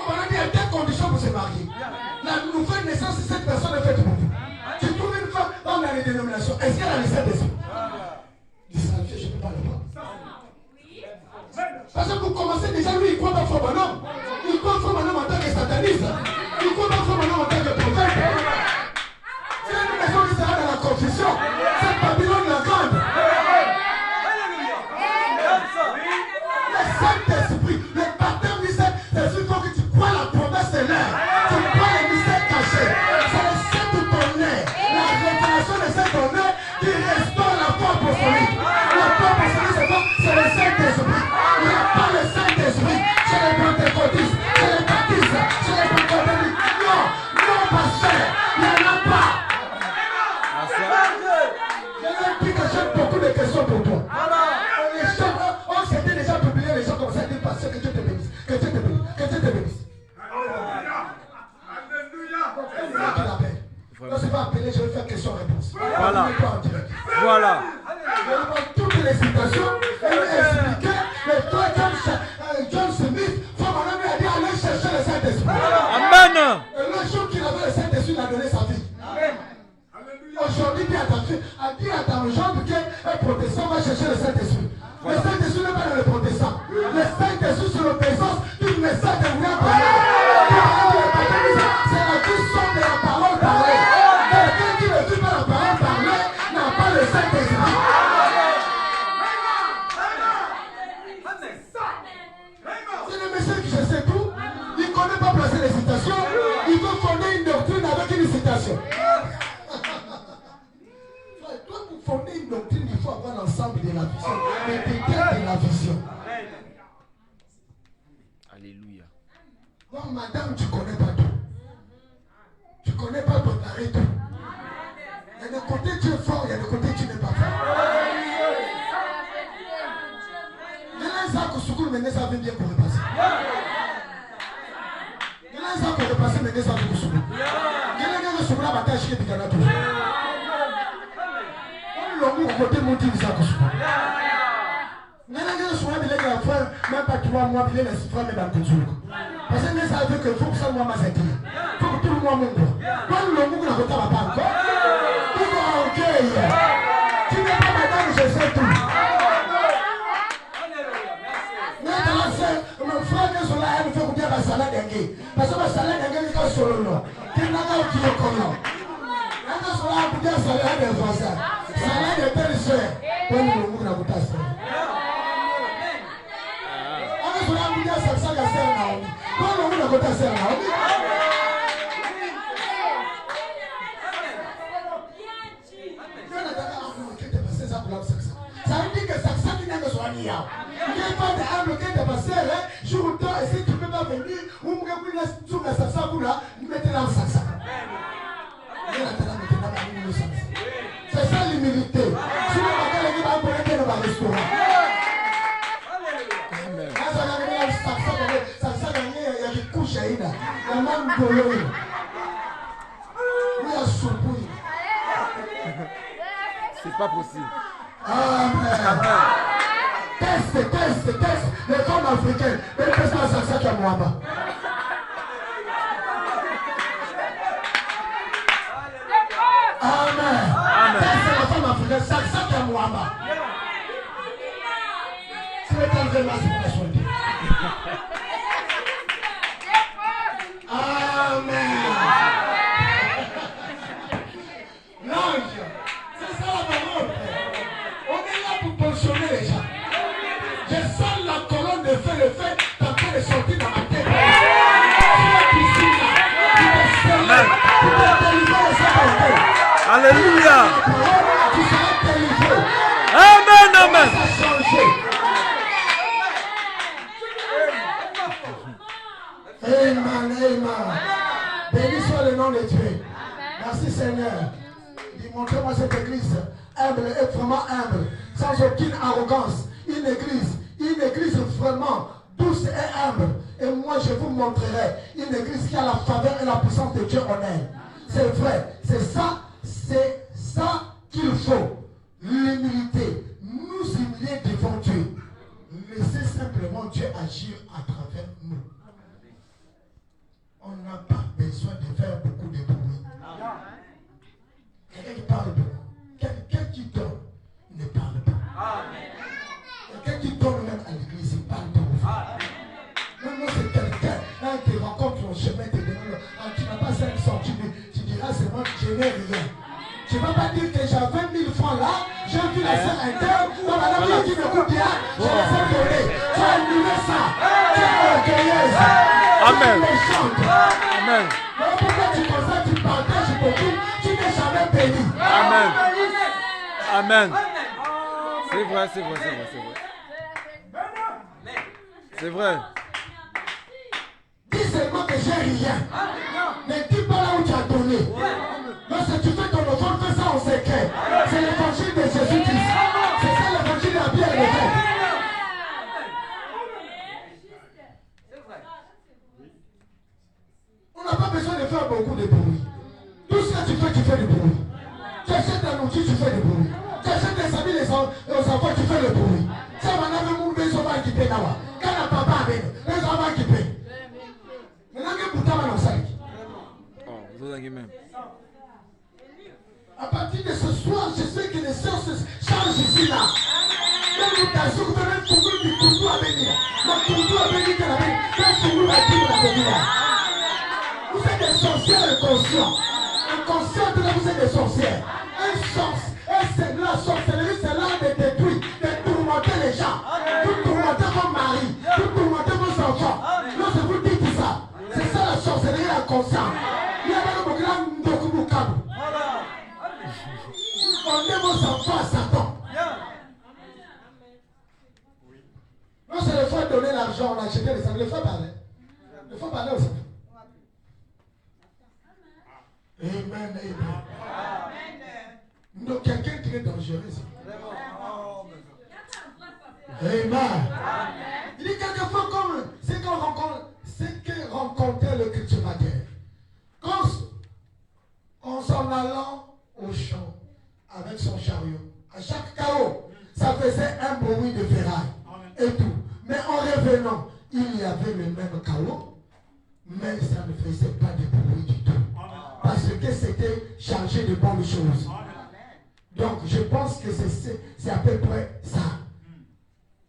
On a dit à quelles conditions vous se marier. La nouvelle naissance, si cette personne est faite pour vous. Tu trouves une femme dans la dénomination. Est-ce qu'elle a le Saint-Esprit? Dis ça, je ne peux pas le voir. Parce que vous commencez déjà, lui, il croit pas fort. Non. moi qui l'appelle. Quand je vais appeler, je vais faire question-réponse. Voilà. Voilà. Toutes les citations, elle m'a expliqué, mais toi, John Smith, Femme a dit allez chercher le Saint-Esprit. Amen. Et le jour qu'il avait le Saint-Esprit, il a donné sa vie. Aujourd'hui, dis à ta fille, dis à ta jambe qu'un protestant va chercher le Saint-Esprit. Le Saint-Esprit n'est pas dans le protestant. Le Saint-Esprit, c'est l'obéissance du message de William Branham. C'est la question de la parole parlée. Quelqu'un qui ne dit pas la parole parlée n'a pas le Saint-Esprit. C'est le message qui je sais tout. Il ne connaît pas placer les citations. Il veut fonder une doctrine avec une citation. Pour fonder une doctrine, il faut avoir l'ensemble de la vision. Les détails de la vision. Alléluia. Non, madame, tu ne connais pas tout. Tu ne connais pas ton arrêt tout. Il y a des côtés tu es fort, il y a des côtés tu n'es pas fort. Il y a un sac au secours, mais ça vient bien pour repasser. Il y a un sac pour repasser, mais ça vient pour secours. Il y a un sac pour la bataille qui est bien toujours. On l'a côté mon petit sac au secours. Il y a un soir, il est grand frère, même pas 3 mois, il est le frère, mais dans le contrôle. Parce que ça veut que il faut que ça moi m'assette. Il faut que tout le monde m'ouvre. Quand le monde n'a pas encore, tu vas en cueil. Tu n'es pas madame, je sais tout. Maintenant, c'est mon frère qui est là, il faut goûter la salade d'engrais. Parce que la salade d'engrais est sur le nom. Qui n'a pas qui est comme là. Quand on sera à goûter la salade des Français, salade de telle chair, quand le monde n'a goûté ça. On a goûté ça, ça, ça, ça. Quand le monde a goûté ça, ça veut dire que ça qui n'a pas soigné. Il n'y a pas d'âme qui est passé, jour ou temps, et si tu ne peux pas venir, vous me regardez sur la salsa, vous là, vous mettez dans le salsa. C'est ça l'humilité. Si vous regardez les gens, vous mettez dans le restaurant. Salsa, il y a des couches à il y a même de il y a soupouille. C'est pas possible. Amen. Teste. Les femmes africaines, elles testent la salsa qui est moi. Amen. Teste la femme africaine, salsa qui est moi. C'est le temps de la situation. Amen. L'ange, c'est ça la parole. On est là pour pensionner les gens. Je sens la colonne de feu, le feu en train de sortir dans ma tête. Tu suis là, tu te scellé, tu te délivrer de cette côté. Alléluia. Tu seras délivré. Amen. Ça a changé. Amen. Béni soit le nom de Dieu. Merci Seigneur. Montrez-moi cette église humble et vraiment humble, sans aucune arrogance. Une église vraiment douce et humble. Et moi je vous montrerai une église qui a la faveur et la puissance de Dieu en elle. C'est vrai, c'est ça qu'il faut. L'humilité, nous humilier devant Dieu. Laissez simplement Dieu agir à travers nous. On n'a pas besoin de faire beaucoup de bruit. Quelqu'un qui parle beaucoup. Quelqu'un qui donne ne parle pas. Quelqu'un qui donne même à l'église, il parle beaucoup. Même c'est quelqu'un qui rencontre ton chemin, te demande, tu n'as pas 500, tu diras seulement que je n'ai rien. Tu ne vas pas dire que j'ai 20 000 francs là, j'ai vu la sœur interne, non, madame qui m'écoute bien, je les ai donnés. Tu as annulé ça. Tu es orgueilleuse. Amen. Tu es méchante. Amen. Mais pourquoi tu consacres, tu partages beaucoup, tu n'es jamais béni. Amen. C'est vrai. C'est vrai. Dis seulement que j'ai rien. Ne dis pas là où tu as donné. Lorsque tu fais ton offrande, fais ça en secret. C'est l'évangile de Jésus-Christ. C'est ça l'évangile de la Bible de Dieu. On n'a pas besoin de faire beaucoup de bruit. paie là-bas. Quand le papa amène, les enfants qui paient. Maintenant que pourtant, on a ça. Oh, vous avez même. À partir de ce soir, je sais que les sœurs se changent ici là. Même vous t'as vous avez un tournoi du tournoi à venir. Le tournoi à venir que la vie, un tournoi à dire la venir. Vous êtes des sorcières inconscients. Inconscientes là, vous êtes des sorcières. La sorcellerie, c'est l'art de détruire, de tourmenter les gens. Vous tourmentez vos maris, vous tourmentez vos enfants. Non, je vous dis ça. C'est ça la sorcellerie inconsciente. Il y a pas de programme de Kubukabu. On met vos enfants à Satan. Non, c'est le fois de donner l'argent, on a acheté les enfants. Le fois parler. Le fois parler aussi. Amen, amen. Donc quelqu'un qui est dangereux. Amen. Il dit quelquefois comme ce que rencontrait le cultivateur. Quand en s'en allant au champ avec son chariot, à chaque chaos, ça faisait un bruit de ferraille et tout. Mais en revenant, il y avait le même chaos, mais ça ne faisait pas de bruit du tout. Parce que c'était chargé de bonnes choses. Donc je pense que c'est à peu près ça.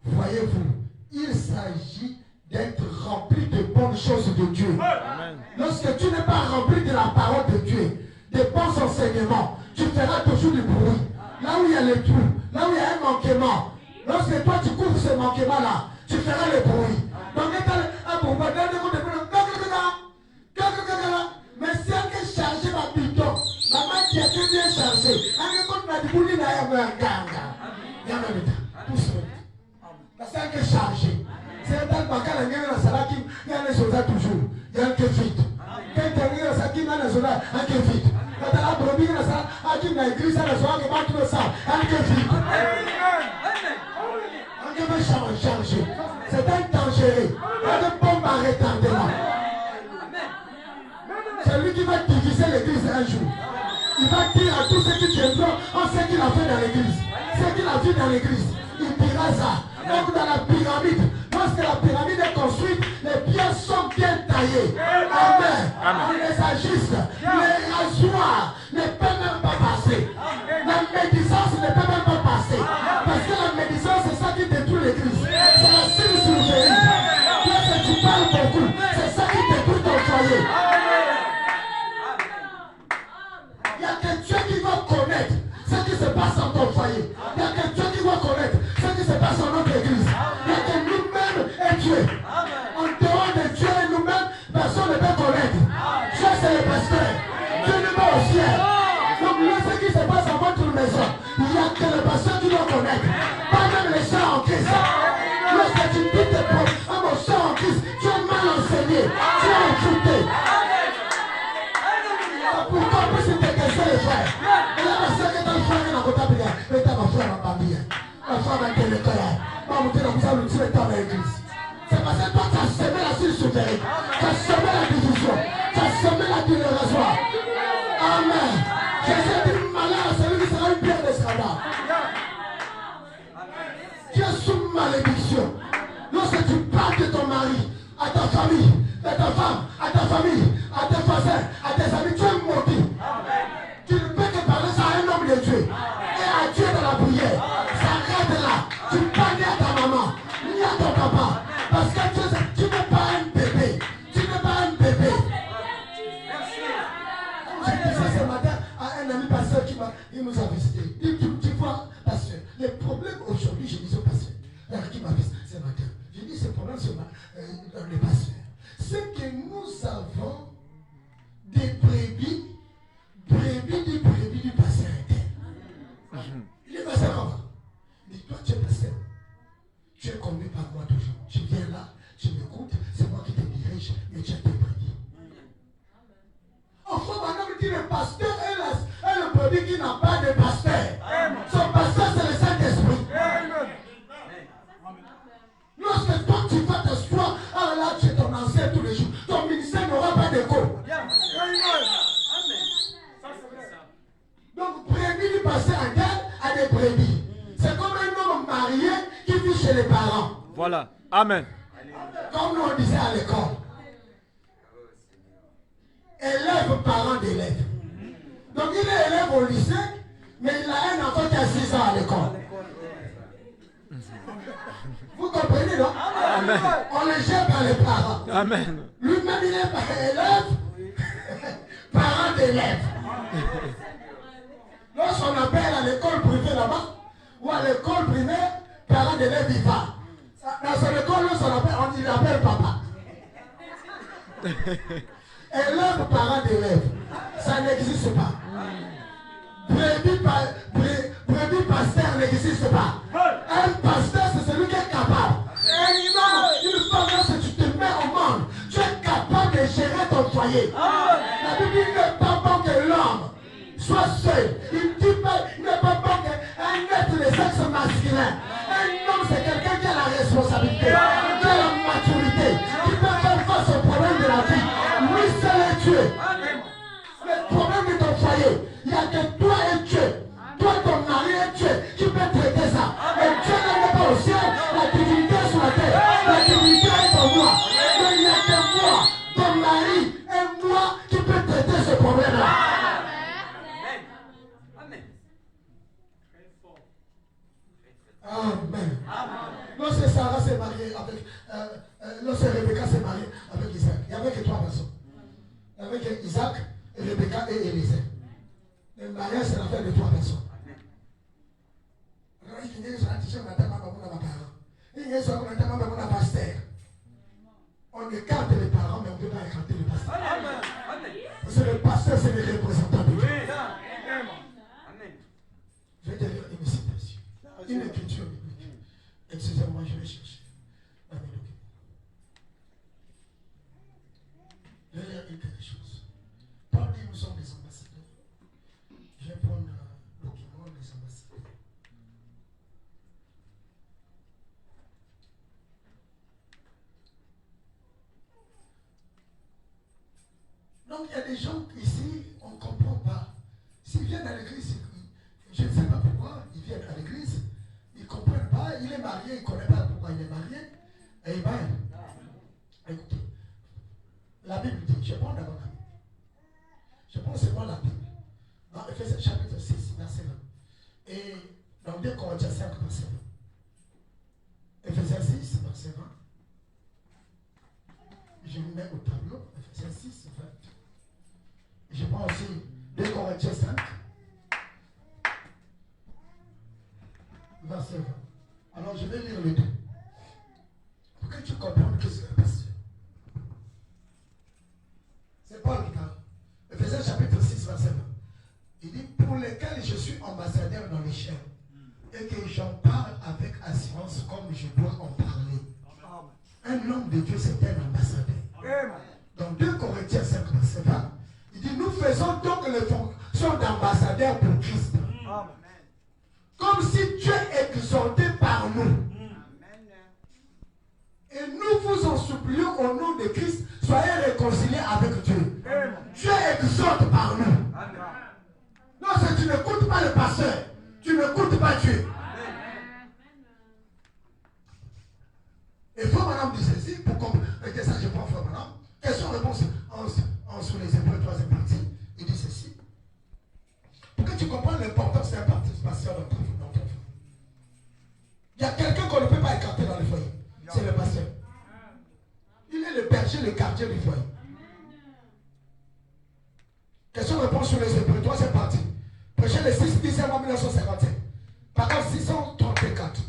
Voyez-vous, il s'agit d'être rempli de bonnes choses de Dieu. Amen. Lorsque tu n'es pas rempli de la parole de Dieu, des bons enseignements, tu feras toujours du bruit. Là où il y a le trou, là où il y a un manquement, lorsque toi tu couvres ce manquement-là, tu feras le bruit. Donc, mais si elle est chargée ma bidon, la main qui est bien chargée, elle est comme la boule là, il y a un ganga. Il y a un état, tout seul. Parce qu'elle est chargée. C'est un tel bacal, il y a un salaki, il y a un soldat toujours. Il y a un qui est vite. Quand il y a un salaki, il y a un soldat, un qui est vite. Quand il y a un brebis, il y a un salaki, il y a l'église, il y a un soldat qui bat tout le sang, un qui est vite. Un qui est chargé. C'est un dangereux. Il y a des bombes à retardement. C'est lui qui va diviser l'église un jour. Il va dire à tous ceux qui tiendront en ce qu'il a fait dans l'église. Ce qu'il a vu dans l'église. Il dira ça. Donc dans la pyramide, lorsque la pyramide est construite, les pierres sont bien taillées. Amen. On les ajuste. Les rasoirs ne peuvent même pas passer. La médisance ne peut même pas passer. Parce que la médisance, c'est ça qui détruit l'église. C'est la sylvie. Lorsque tu parles beaucoup, c'est ça qui détruit ton foyer. Il y a que Dieu qui va connaître ce qui se passe dans ton foyer. Il y a que Dieu qui va connaître ce qui se passe dans notre église. Il y a que nous-mêmes et Dieu. En dehors de Dieu et nous-mêmes, personne ne peut connaître. Dieu, c'est le pasteur. Dieu nous met au ciel. Donc, là, ce qui se passe dans votre maison, il n'y a que le pasteur qui doit connaître. Pas même les soeurs en Christ. Lorsque tu dis tes propres, ah mon soeur en Christ, tu es mal enseigné. Tu es écouté. Pourquoi plus c'est que c'est le frère? Et là, ma soeur qui est dans le frère qui n'a pas tapé, mais t'as ma frère en famille. Ma frère va être le cœur. Ma montée dans vous avez le temps dans l'église. C'est parce que toi, tu as semé la suite. Tu as semé la division. Tu as semé la rasoir. Amen. Jésus a dit malheur à celui qui sera une pierre de scandale. Tu es sous malédiction. Lorsque tu parles de ton mari, à ta famille, de ta femme, à ta famille, à tes voisins, à tes amis, tu es maudit. Tu ne peux que parler ça à un homme de Dieu. Et à Dieu de la prière. S'arrête là. Tu parles ni à ta maman, ni à ton papa. Parce que tu n'es pas un bébé. Tu n'es pas un bébé. Je disais ce matin à un ami pasteur il nous a visité. Tu vois, pasteur, les problèmes aujourd'hui, je disais au pasteur, qui m'a visité ce matin. Je dis ce problème dans les pasteurs. C'est que nous avons des brebis du pasteur interne. Il est pasteur comment? Il dit, toi tu es pasteur. Tu es conduit par moi toujours. Je viens là, je m'écoute, c'est moi qui te dirige, mais tu as tes brebis. Enfin, maintenant, il dit le pasteur est le brebis qui n'a pas de pasteur. Son pasteur, c'est le Saint-Esprit. Lorsque toi tu vas t'asseoir, ah là tu es ton ancien tous les jours, ton ministère n'aura pas d'écho. Donc brebis du pasteur interne à des brebis. C'est comme un homme marié qui vit chez les parents. Voilà. Amen. Comme nous on disait à l'école. Élève, parent d'élève. Donc il est élève au lycée, mais il a un enfant qui a 6 ans à l'école. Vous comprenez, non? Amen. On le jette par les parents. Amen. Lui-même, il est élève, parent d'élève. Lorsqu'on appelle à l'école privée là-bas, ou à l'école primaire, parent d'élève, il va. Dans son école, lorsqu'on appelle, on l'appelle papa. Élève, parent d'élève, ça n'existe pas. Brebis pasteur n'existe pas. Un pasteur, c'est celui qui est capable. Un imam, une femme, lorsque tu te mets au monde, tu es capable de gérer ton foyer. La Bible dit qu'il n'est pas bon que l'homme soit seul. Il dit pas, il n'est pas bon qu'un être de sexe masculin. Un homme, c'est quelqu'un qui a la responsabilité, qui a la maturité, qui peut faire face aux problèmes de la vie. Lui seul est Dieu. Le problème de ton foyer, il n'y a que toi et Dieu. Toi, ton mari et Dieu qui peut traiter ça. Et Dieu n'est pas au ciel, la divinité est sur la terre. La divinité est en moi. Mais il n'y a que moi, ton mari et moi qui peut traiter ce problème-là. Amen. Lorsque Sarah s'est mariée avec, lorsque Rebecca s'est mariée avec Isaac, il n'y avait que 3 personnes. Il y avait que Isaac, Rebecca et Élisée. Le mariage, c'est l'affaire de 3 personnes. On écarte les parents, mais on ne peut pas écarter le pasteur. Parce que le pasteur, c'est le représentant de Dieu. Je vais te lire une citation. Une écriture biblique. Excusez-moi, je vais chercher. Je vais lire quelque chose. Paul dit, nous sommes des ambassadeurs. Je vais prendre un document des ambassadeurs. Donc il y a des gens ici, on ne comprend pas. S'ils viennent à l'église, je ne sais pas pourquoi, ils viennent à l'église, ils ne comprennent pas, il est marié, il ne connaît pas pourquoi il est marié. Amen. Écoutez, la Bible dit, je prends d'abord la Bible. Je prends seulement la Bible. Dans Ephésiens chapitre 6, verset 20. Et dans 2 Corinthiens 5, verset 20. Ephésiens 6, verset 20. Je vous mets au tableau, Ephésiens 6, 20. Je prends aussi 2 Corinthiens 5, verset 20. Alors je vais lire les deux. Pour que tu comprennes ce qui se passe. C'est Paul qui parle. Ephésiens chapitre 6, verset 20. Il dit, pour lesquels je suis ambassadeur dans les chaînes, et que j'en parle avec assurance comme je dois en parler. Un homme de Dieu, c'est un ambassadeur. Dans 2 Corinthiens 5, verset 20, il dit, nous faisons donc les fonctions d'ambassadeurs pour Christ. Comme si Dieu exhortait par nous. Et nous vous en supplions au nom de Christ, soyez réconciliés avec Dieu. Dieu exhorte par nous. Lorsque tu n'écoutes pas le pasteur, tu n'écoutes pas Dieu. Et Frère Madame dit ceci, pour comprendre, et ça je prends Frère Madame, question-réponse sur les Hébreux 3e partie, il dit ceci. Pour que tu comprennes l'importance de la participation dans ton foyer. Il y a quelqu'un qu'on ne peut pas écarter dans le foyer. C'est le pasteur. Il est le berger, le gardien du foyer. Question-réponse sur les Hébreux 3e partie. Prêcher le 6 décembre 1957. Parole 634.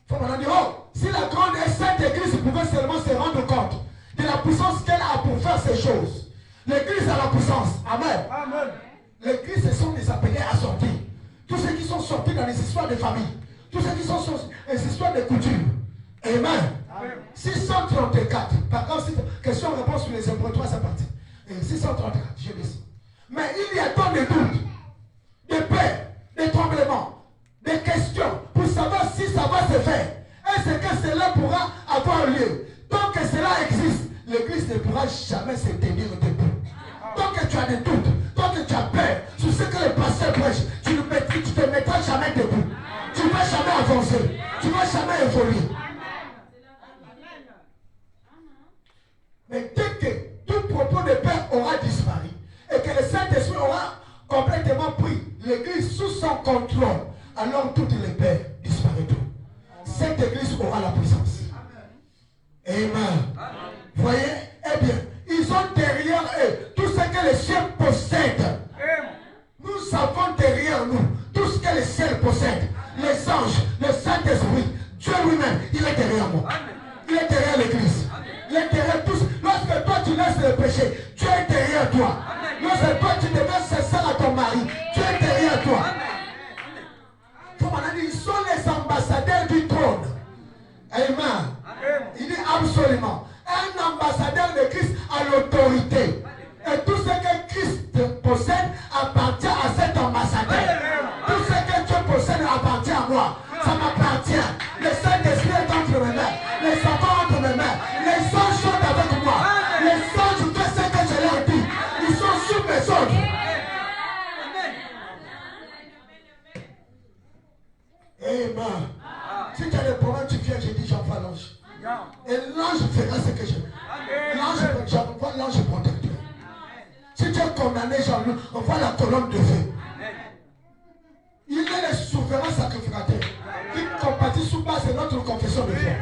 Faut maintenant dire, oh, si la grande et sainte église pouvait seulement se rendre compte de la puissance qu'elle a pour faire ces choses. L'église a la puissance. Amen. Amen. L'église, ce sont des appelés à sortir. Tous ceux qui sont sortis dans les histoires de famille. Tous ceux qui sont sortis dans les histoires de coutume. Amen. Amen. 634. Par contre, question-réponse sur les Hébreux 3, c'est parti. 634, je dis. Mais il y a tant de doutes, de peur, de tremblements, de questions pour savoir si ça va se faire. Est-ce que cela pourra avoir lieu? Tant que cela existe, l'église ne pourra jamais se tenir debout. Tant que tu as des doutes, tant que tu as peur sur ce que le pasteur prêche, tu ne te mettras jamais debout. Tu ne vas jamais avancer. Tu ne vas jamais évoluer. Saint-Esprit aura complètement pris l'église sous son contrôle, alors toutes les paix disparaîtront. Cette église aura la puissance. Amen. Voyez, eh bien, ils ont derrière eux tout ce que les ciels possèdent. Nous avons derrière nous tout ce que les ciels possèdent. Les anges, le Saint-Esprit, Dieu lui-même, il est derrière moi. Il est derrière l'église. Il est derrière tous. Lorsque toi tu laisses le péché, Dieu est derrière toi. Lorsque toi tu deviens sincère à ton mari, Dieu est derrière toi. Comme on a dit, ils sont les ambassadeurs du trône. Amen. Il dit absolument. Un ambassadeur de Christ a l'autorité. Et tout ce que Christ possède appartient à cet ambassadeur. Tout ce que Dieu possède appartient à moi. Ça m'appartient. Le Saint-Esprit est entre mes mains. Les enfants entre mes mains. Les anges sont avec moi. Les anges font ce que je leur dis. Ils sont sous mes ordres. Amen. Si tu as des problèmes, tu viens, je dis j'envoie l'ange. Et l'ange fera ce que je veux. J'envoie l'ange protecteur. Si tu es condamné, j'envoie la colonne de feu. Il est le souverain sacrificateur qui compatit sous base de notre confession de foi.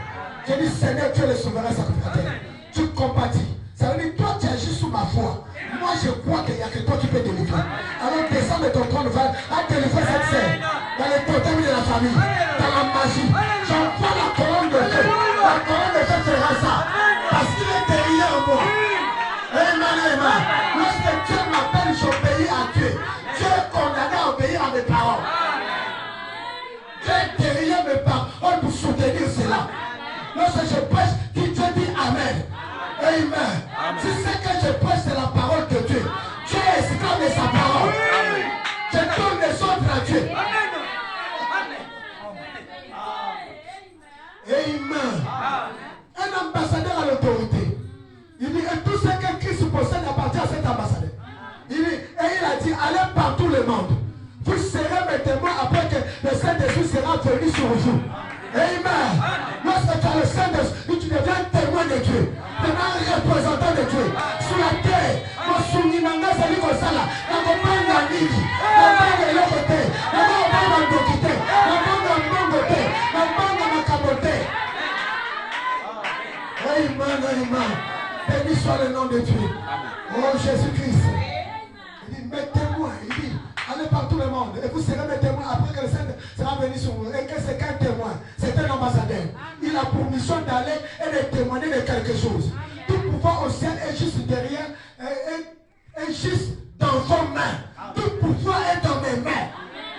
Je dis Seigneur, tu es le souverain sacrificateur. Tu compatis. Ça veut dire toi tu agis sous ma foi. Moi je crois qu'il n'y a que toi qui peux délivrer. Alors descends de ton trône, va délivrer cette scène. Dans les totems de la famille, dans la magie. J'envoie la colonne de feu. La colonne de feu fera ça. Parce qu'il est derrière moi. Amen, amen. Lorsque Dieu m'appelle, j'obéis à Dieu. Dieu est condamné à obéir à mes paroles. Dieu est derrière mes paroles pour soutenir cela. Lorsque je prêche, Dieu dit Amen. Amen. Si ce que je prêche, c'est la parole de Dieu. Dieu est esclave de sa parole. Je donne les ordres à Dieu. Amen. Un ambassadeur a l'autorité. Il dit, et tout ce que Christ possède appartient à cet ambassadeur. Il dit, et il a dit, allez par tout le monde. Vous serez mes témoins après que le Saint-Esprit sera venu sur vous. Amen. Lorsque tu as le Saint-Esprit, tu deviens témoin de Dieu. Tu es un représentant de Dieu. Sur la terre, mon souvenir, c'est lui comme ça là. La compagne d'un livre. La compagne de l'autre côté. La compagne d'un doquité. La compagne d'un bon côté. La compagne d'un capoté. Amen, amen. Béni soit le nom de Dieu. Oh Jésus-Christ. Il dit, mes témoins. Il dit, allez par tout le monde. Et vous serez mes témoins après que le Saint sera venu sur vous. Et que c'est qu'un témoin. C'est un ambassadeur. Il a pour mission d'aller et de témoigner de quelque chose. Tout pouvoir au ciel est juste derrière, est juste dans vos mains. Tout pouvoir est dans mes mains.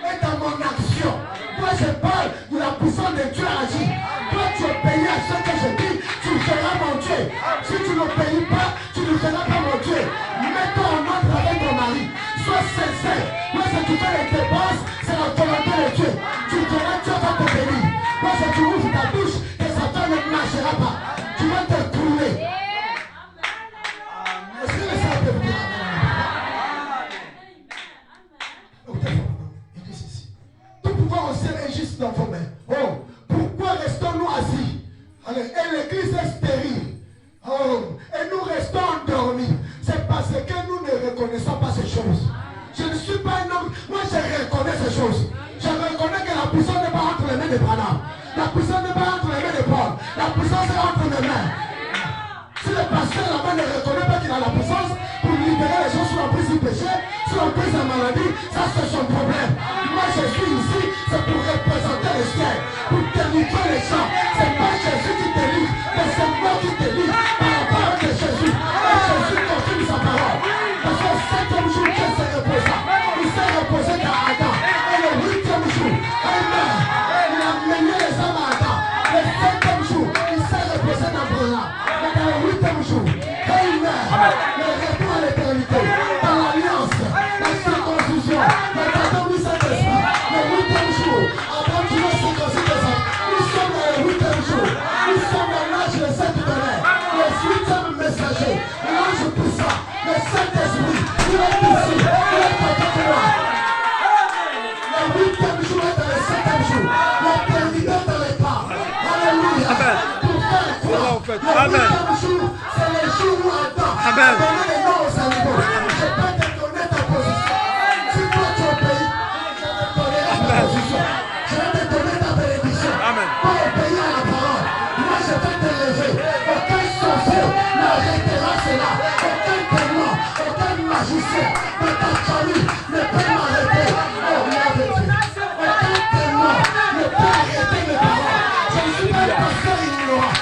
Est dans mon action. Moi je parle de la puissance de Dieu agit. Toi tu obéis à ce que je dis, tu feras mon Dieu. Si tu n'obéis pas, tu ne feras pas mon Dieu. Mets-toi en ordre avec ton mari. Sois sincère. Lorsque tu fais les dépenses, c'est la volonté de Dieu. Tu verras, Dieu va te bénir. Lorsque tu ouvres ta bouche, tes affaires ne marchera pas. Tu vas te couler. Est-ce que le Seigneur peut vous dire amen? Il dit ceci. Tout pouvoir au ciel est juste dans vos mains. Oh, pourquoi restons-nous assis? Allez, et l'église est stérile. Oh, et nous restons endormis. C'est parce que nous ne reconnaissons pas ces choses. Je ne suis pas un homme. Moi, je reconnais ces choses. Je reconnais que la puissance n'est pas entre les mains de Branham. La puissance n'est pas entre les mains de Paul. La puissance est entre mes mains. Si le pasteur là-bas ne reconnaît pas qu'il a la puissance pour libérer les gens sous l'emprise du péché, sous l'emprise de la maladie, ça c'est son problème. Moi je suis ici, c'est pour représenter le ciel, pour délivrer les gens. C'est pas Jésus qui délivre, mais c'est moi qui délivre par la parole de Jésus. Et Jésus confirme sa parole. Parce que le 7e jour, Dieu s'est reposé. Il s'est reposé dans Adam. Et le 8e jour, Amen, il a mené les hommes à Adam. Le 7e jour, il s'est reposé dans Branham. Mais dans le 8e jour, Amen, le retour à l'éternité, dans l'alliance, la circoncision, le cadeau du Saint-Esprit, le marché, de ta famille ne peut m'arrêter. Oh, mon Dieu. Aucun témoin ne peut arrêter mes paroles. Je ne suis pas un pasteur ignorant.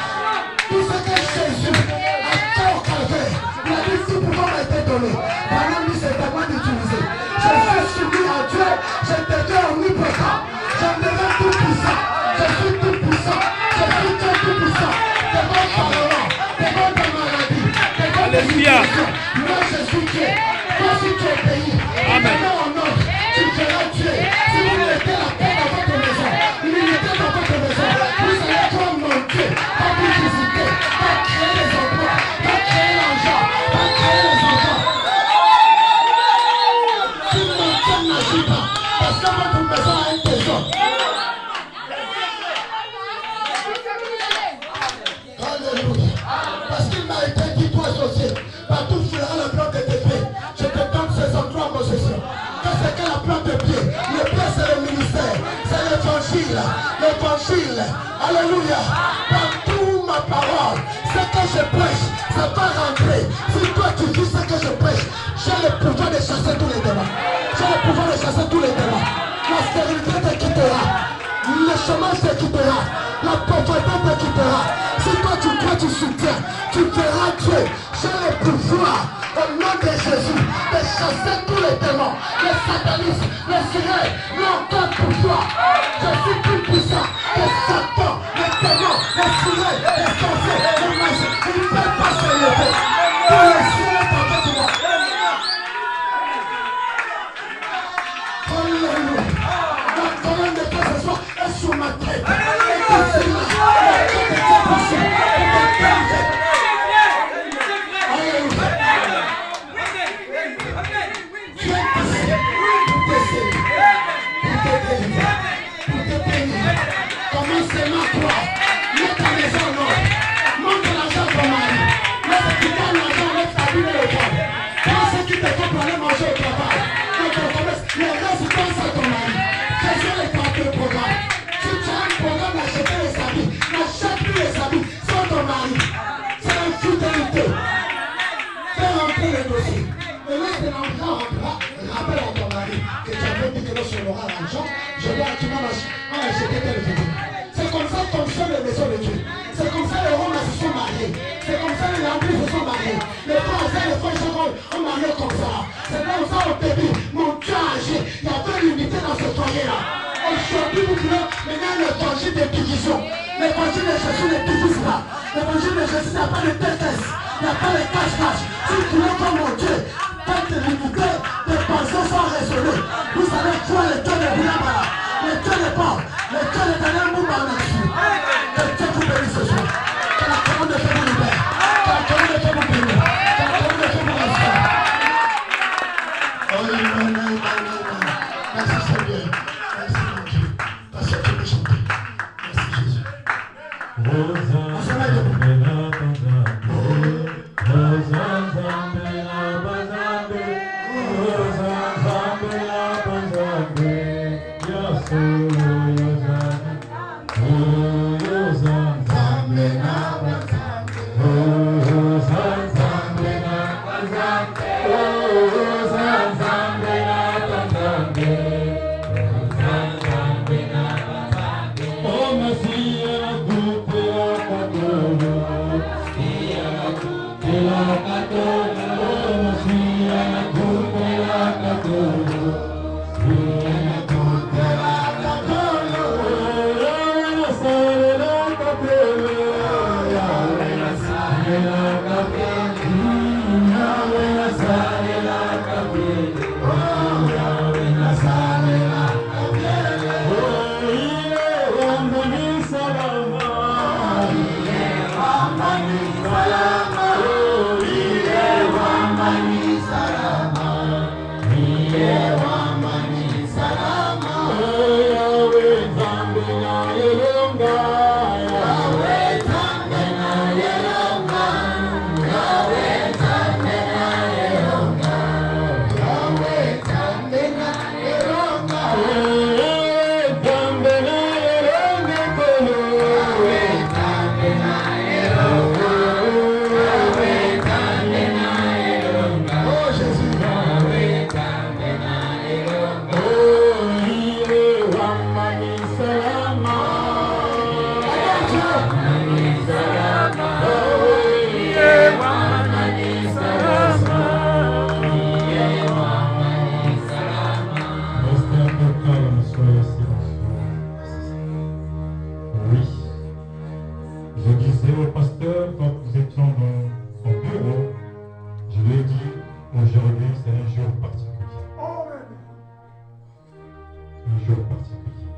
Tout ce que Jésus a fait au calvaire, il a dit si pouvoir m'a été donné. Pendant lui, c'est à moi d'utiliser. Je suis soumis à Dieu, je deviens omnipotent. Je deviens tout puissant. Je suis tout puissant. Je suis Dieu tout puissant. Devant Parlement, devant ta maladie, devant tes situations. Moi, je suis Dieu. Toi, si tu es pays, amen. Tu feras Dieu. Si vous mettez la paix dans votre maison, l'unité dans votre maison, vous allez comme mon Dieu. Pas vous visiter, pas créer les emplois, pas créer l'argent, pas créer les enfants. Si mon Dieu n'agit pas, parce que votre maison a un trésor. Alléluia. Parce qu'il m'a été dit, toi associé, partout tu verras la plante de tes pieds. Je te donne ces endroits en possession. Qu'est-ce que la plante de pied? Le pied c'est le ministère, c'est l'évangile. L'évangile. Alléluia. Partout ma parole, ce que je prêche, ça va rentrer. Si toi tu dis ce que je prêche, j'ai le pouvoir de chasser tous les démons. J'ai le pouvoir de chasser tous les démons. La stérilité te quittera. Le chômage te quittera. La pauvreté te quittera. Si toi tu crois, tu soutiens, tu verras Dieu. J'ai le pouvoir, au nom de Jésus, de chasser tous les démons, les satanistes, les sirènes, n'ont aucun pouvoir. Je suis plus puissant que Satan, les démons, les sirènes, les sorciers, les magies. Ils ne peuvent pas se lever. Tous les sirènes sont en moi. Alléluia. La colonne de Dieu ce soir est sur ma tête. C'est comme ça que fonctionne les maisons de Dieu. C'est comme ça que les Romains se sont mariés. C'est comme ça que les Anglais se sont mariés. Les Français et les Français ont marié comme ça. C'est comme ça au début. Mon Dieu a agi. Il y avait l'unité dans ce foyer-là. Aujourd'hui, vous voulez maintenant l'évangile de division. L'évangile de Jésus ne divise pas. L'évangile de Jésus n'a pas de tête-tête. Il n'y a pas de cache-cache. Si vous voulez comme mon Dieu, quand l'unité des pensées sont raisonnées, vous allez voir le Dieu de Boulabala. Le Dieu n'est pas. Le Dieu n'est pas un mouvement là-dessus. Que Dieu vous bénisse ce soir. Que la commande de Dieu vous libère. Que la commande de Dieu vous bénisse. Que la commande de Dieu vous restaure. Oh, amen. Merci Seigneur. Merci mon Dieu. Parce que tu peux chanter. Merci Jésus. jour particulier.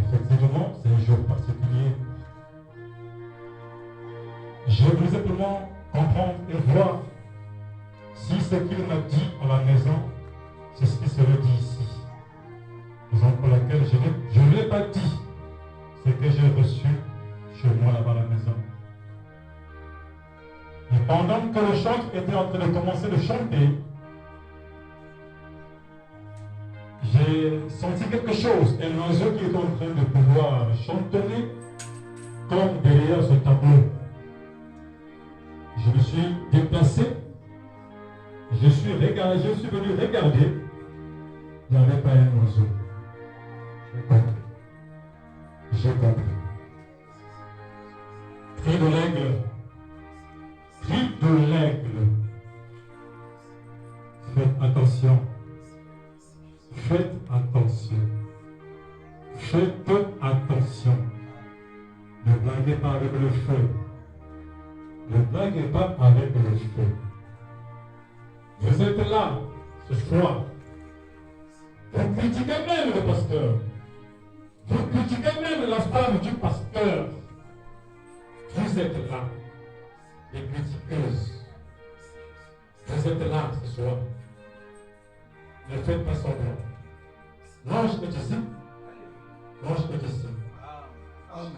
Effectivement, c'est un jour particulier. Je voulais simplement comprendre et voir si ce qu'il m'a dit à la maison, c'est ce qui serait dit ici. Raison pour laquelle je ne l'ai pas dit ce que j'ai reçu chez moi là-bas à la maison. Et pendant que le chanteur était en train de commencer de chanter, j'ai senti quelque chose, un oiseau qui était en train de pouvoir chantonner comme derrière ce tableau. Je me suis déplacé, je suis venu regarder, il n'y avait pas un oiseau. J'ai compris. Cri de l'aigle. Cri de l'aigle. Faites attention. Faites attention. Faites attention. Ne blaguez pas avec le feu. Ne blaguez pas avec le feu. Vous êtes là ce soir. Vous critiquez même le pasteur. Vous critiquez même la femme du pasteur. Vous êtes là, les critiqueuses. Vous êtes là ce soir. Ne faites pas semblant. L'ange est ici. L'ange est ici.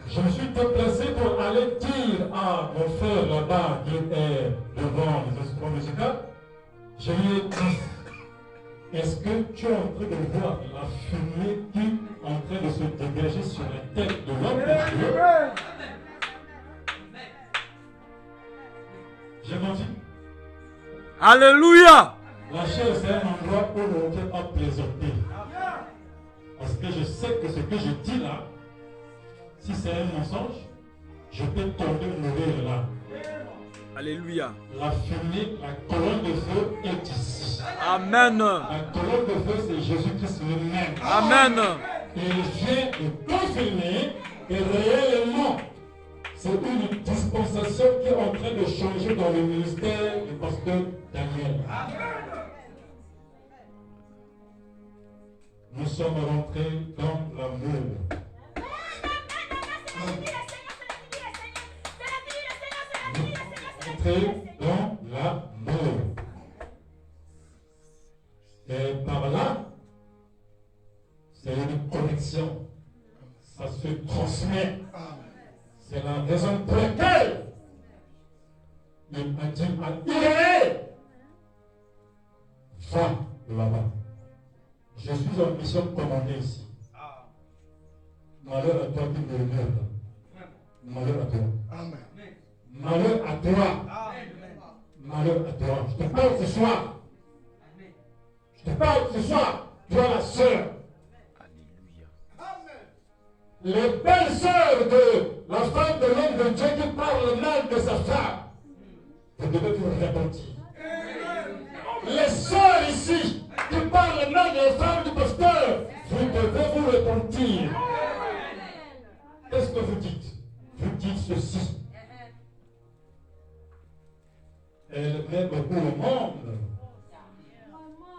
Je me suis déplacé pour aller dire à mon frère là-bas qui est devant les instruments musicaux. Je lui ai dit, est-ce que tu es en train de voir la fumée qui est en train de se dégager sur la tête de l'homme de Dieu? J'ai menti. Alléluia. La chair, c'est un endroit où l'on peut plaisanter. Parce que je sais que ce que je dis là, si c'est un mensonge, je peux tomber mourir là. Alléluia. La fumée, la colonne de feu est ici. Amen. La colonne de feu, c'est Jésus-Christ lui-même. Amen. Et il vient de confirmer et réellement, c'est une dispensation qui est en train de changer dans le ministère du pasteur Daniel. Nous sommes rentrés dans l'amour. Dans l'amour. Et par là, c'est une connexion. Ça se transmet. C'est la raison pour laquelle il m'a dit à Irénée, va là-bas. Je suis en mission commandée ici. Malheur à toi qui murmure. Malheur à toi. Amen. Malheur à toi. Malheur à toi. Je te parle ce soir. Je te parle ce soir. Toi la sœur. Les belles sœurs de la femme de l'homme de Dieu qui parle mal de sa femme. Vous devez vous repentir. Les sœurs ici qui parlent mal de la femme du pasteur. Vous devez vous repentir. Qu'est-ce que vous dites? Vous dites ceci. Elle met beaucoup au monde.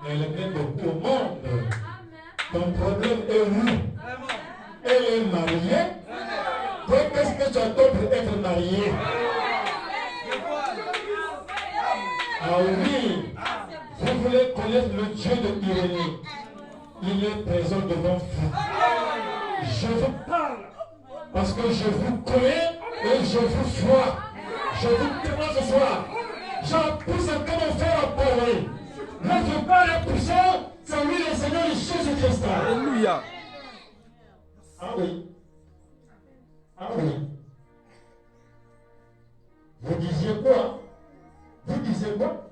Elle met beaucoup au monde. Ton problème est où? Elle est mariée. Toi, qu'est-ce que tu attends pour être mariée? Ah oui. Vous voulez connaître le Dieu de Irénée. Il est présent devant vous. Je vous parle parce que je vous connais et je vous vois. Je vous témoigne ce soir. J'en pousse comment faire à parler. Notre Père est puissant, c'est lui le Seigneur de Jésus-Christ. Alléluia. Ah oui. Ah oui. Vous disiez quoi? Vous disiez quoi?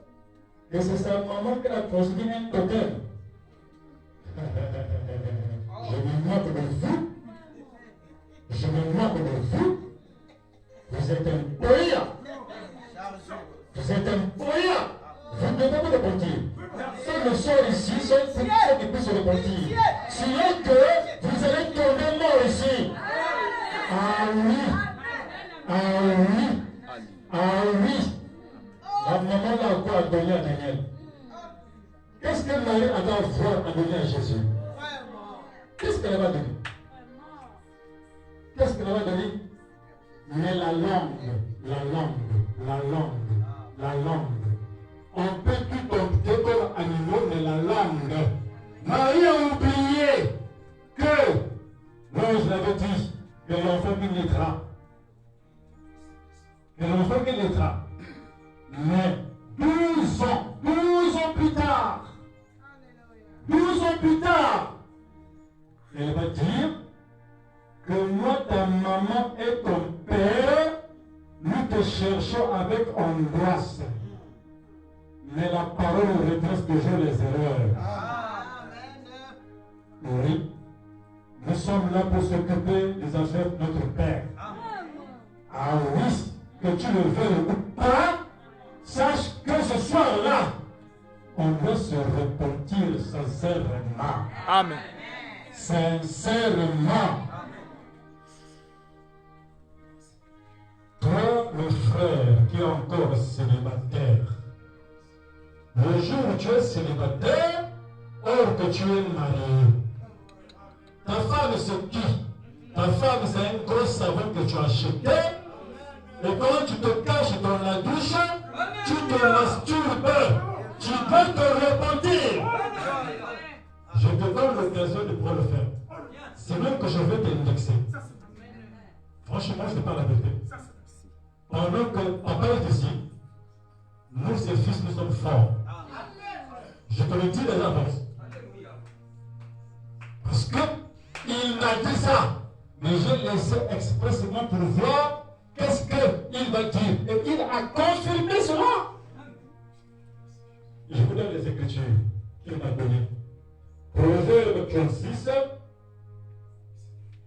Que c'est sa maman qui a construit un totem. Je me moque de vous. Je me moque de vous. Vous êtes un poïa. Vous êtes un poïa. Vous devez vous repentir. Ceux qui sont ici sont ceux qui peuvent se repentir. Sinon que vous allez tomber mort ici. Ah oui. Ah oui. Ah oui. La maman a quoi donné à Daniel? Qu'est-ce que Marie a à voir à donner à Jésus? qu'elle va donner? Qu'est-ce qu'elle va donner? Mais la langue, la langue, la langue, la langue. On peut tout compter comme animaux, mais la langue. Marie a oublié que, l'ange l'avait dit, que l'enfant qui naîtra. Que l'enfant qui naîtra. Mais 12 ans plus tard, 12 ans plus tard, elle va dire que moi, ta maman et ton père, nous te cherchons avec angoisse. Mais la parole redresse toujours les erreurs. Oui. Nous sommes là pour s'occuper des affaires de notre Père. Ah oui, que tu le veuilles ou pas, sache que ce soir-là, on doit se repentir sincèrement. Amen. Sincèrement. Toi, le frère qui est encore célibataire, le jour où tu es célibataire, or que tu es marié, ta femme c'est qui? Ta femme c'est un gros savon que tu as acheté, et quand tu te caches dans la douche, tu te masturbes, tu dois te repentir. Je te donne l'occasion de pouvoir le faire. C'est même que je vais t'indexer. Franchement, je ne sais pas la vérité. Pendant que papa est ici, nous, ses fils, nous sommes forts. Je te le dis les avances. Parce qu'il m'a dit ça. Mais j'ai laissé expressément pour voir qu'est-ce qu'il va dire. Et il a confirmé cela. Je vous donne les écritures qu'il m'a données. Proverbe 36,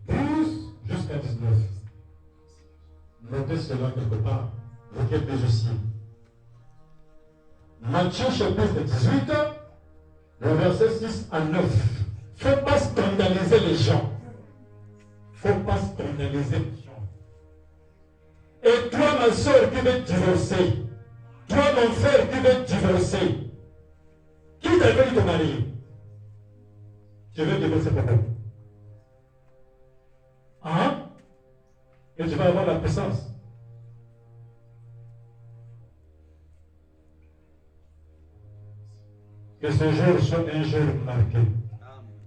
12 jusqu'à 19. Notez cela quelque part. Regardez aussi. Matthieu chapitre 18, le verset 6 à 9. Il ne faut pas scandaliser les gens. Il ne faut pas scandaliser les gens. Et toi, ma soeur qui veut divorcer, toi, mon frère qui veut divorcer, qui t'a dit de te marier? Tu veux divorcer pourquoi? Hein? Et tu vas avoir la puissance. Que ce jour soit un jour marqué.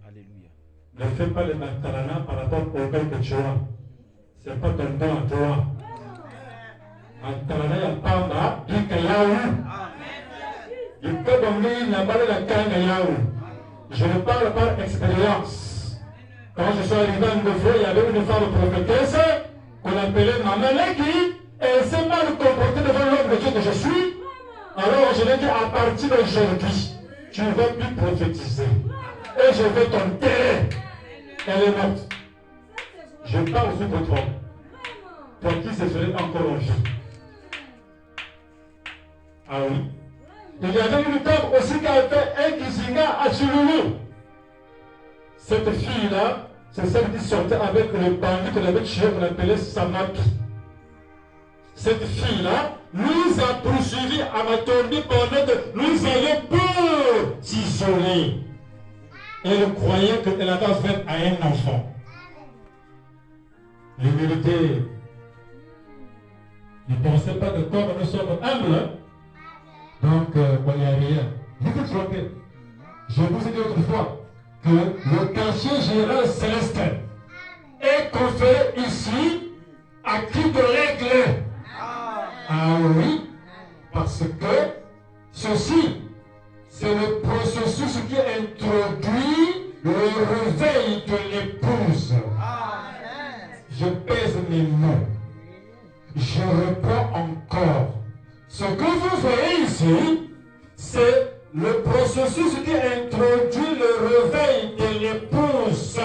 Alléluia. Ne fais pas le matarana par rapport au don que tu as. Ce n'est pas ton don à toi. Matarana ya pamba, ika yaou. Ika donner la balle la canne yaou. Je ne parle par expérience. Quand je suis arrivé en Ndofo, il y avait une femme prophétesse qu'on appelait Maman Leki, et elle s'est mal comportée devant l'homme de Dieu que je suis. Alors je lui ai dit, à partir d'aujourd'hui, tu ne vas plus prophétiser. Et je vais t'enterrer. Elle est morte. Je parle sous contrôle. Pour qui ce serait encore en vie. Ah oui. Il y avait une dame aussi qui a fait un kizinga à Chululu. Cette fille-là, c'est celle qui sortait avec le bandit qu'on avait tué, qu'on appelait Samapi. Cette fille-là nous a poursuivis à Matondi pendant que nous allions pour s'isoler. Elle croyait qu'elle avait affaire à un enfant. L'humilité. Ne pensez pas que comme nous sommes humbles, donc il n'y a rien. Vous vous trompez. Je vous ai dit autrefois que le quartier général céleste est conféré ici à qui de l'aigle. Ah oui, parce que ceci, c'est le processus qui introduit le réveil de l'épouse. Je pèse mes mots. Je reprends encore. Ce que vous voyez ici, c'est le processus qui introduit le réveil de l'épouse.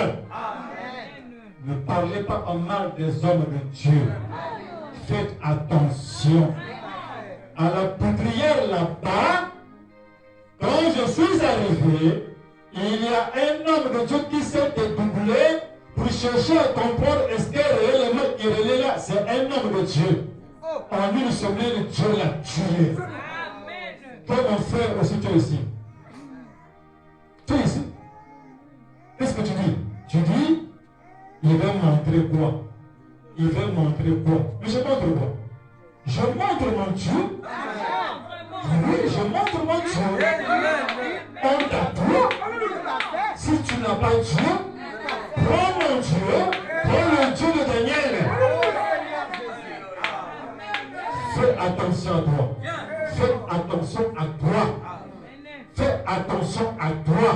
Ne parlez pas en mal des hommes de Dieu. Faites attention. À la poudrière là-bas, quand je suis arrivé, il y a un homme de Dieu qui s'est dédoublé pour chercher à comprendre est-ce que réellement il est là. C'est un homme de Dieu. En une semaine, Dieu l'a tué. Toi, mon frère, aussi, tu es ici. Tu es ici. Qu'est-ce que tu dis? Tu dis il veut montrer quoi? Il veut montrer quoi? Mais je montre quoi? Je montre mon Dieu. Oui, je montre mon Dieu. On t'attend. Si tu n'as pas Dieu, prends mon Dieu, prends le Dieu de Daniel. Fais attention à toi. Fais attention à toi. Fais attention à toi.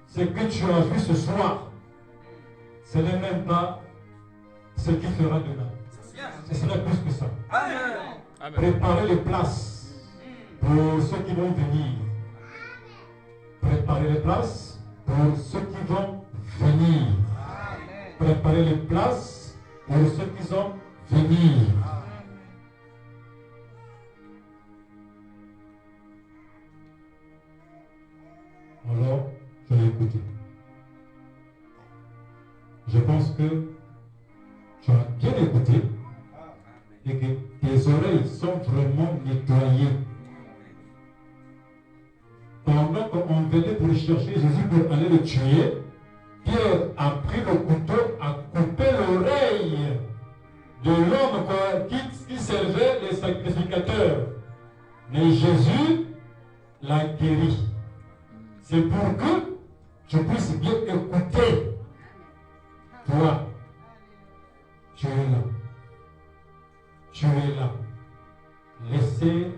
Ce que tu as vu ce soir, ce n'est même pas ce qui fera demain. Ce sera plus que ça. Amen. Préparez les places pour ceux qui vont venir. Préparez les places pour ceux qui vont venir. Préparez les places pour ceux qui vont venir. Alors, je vais écouter. Je pense que tu as bien écouté et que tes oreilles sont vraiment nettoyées. Pendant qu'on venait pour chercher Jésus pour aller le tuer, Pierre a pris le couteau, a coupé l'oreille de l'homme qui servait les sacrificateurs. Mais Jésus l'a guéri. C'est pour que tu puisses bien écouter. Toi, tu es là. Tu es là. Laissez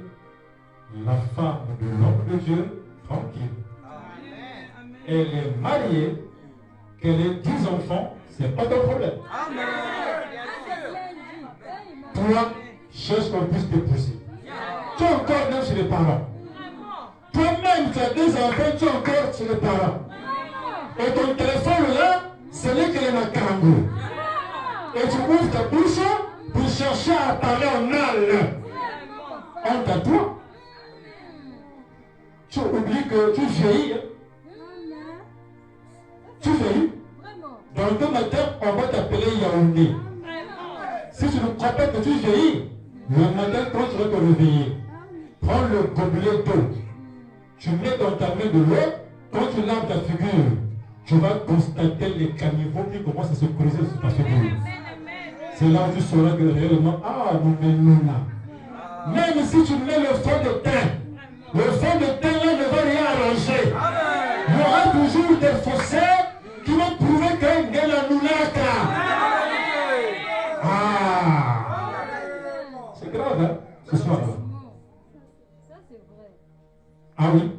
la femme de l'homme de Dieu tranquille. Elle est mariée, qu'elle ait 10 enfants, c'est pas ton problème. Toi, cherche qu'on puisse t'épouser. Tu es encore même chez les parents. Toi-même, tu as 2 enfants, tu es encore chez les parents. Et ton téléphone là, c'est lui qui est dans Karangou. Et tu ouvres ta bouche pour chercher à parler en mal. Honte à toi. Tu oublies que tu vieillis. Tu vieillis. Dans 2 matins, on va t'appeler Yaoundé. Si tu ne crois pas que tu vieillis, le matin, quand tu vas te réveiller, prends le gobelet d'eau. Tu mets dans ta main de l'eau. Quand tu laves ta figure, tu vas constater les caniveaux qui commencent à se creuser sur ta figure. C'est là où tu sauras que réellement, nous menons là. Même si tu mets le fond de teint, le fond de teint là ne va rien arranger. Il y aura toujours des faussaires qui vont prouver qu'il y a la nounaka. C'est grave, hein, ce soir-là. Ah oui,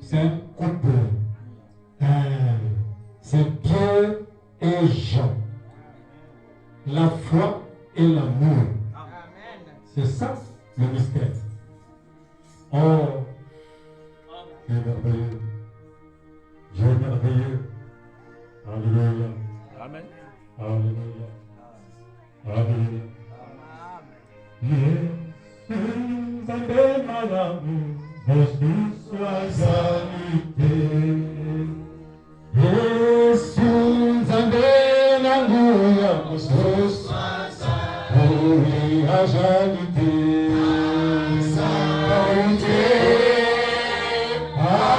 c'est un couple. C'est Pierre et Jean. La foi et l'amour. C'est ça le mystère. Oh, Dieu est merveilleux. Dieu est merveilleux. Alléluia. Amen. Alléluia. Alléluia. Jésus, Zambé malamu, Jésus soit salité. Jésus, Zambé nanguya, Jésus soit salité. Ajalité. Amen.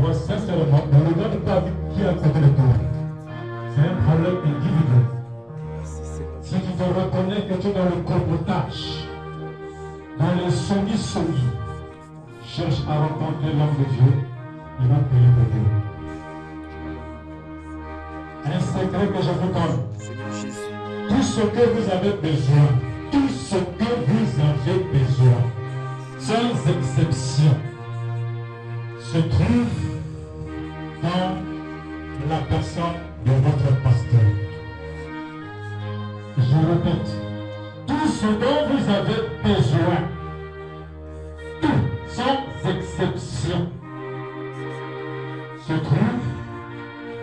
voix sincèrement, ne regarde pas qui est à côté de toi. C'est un problème individuel. Si tu te reconnais que tu es dans le colportage, dans les songi-songi, cherche à rencontrer l'homme de Dieu, il va prier pour toi. Un secret que je vous donne. Tout ce que vous avez besoin, tout ce que vous avez besoin, sans exception, se trouve dans la personne de votre pasteur. Je répète, tout ce dont vous avez besoin, tout, sans exception, se trouve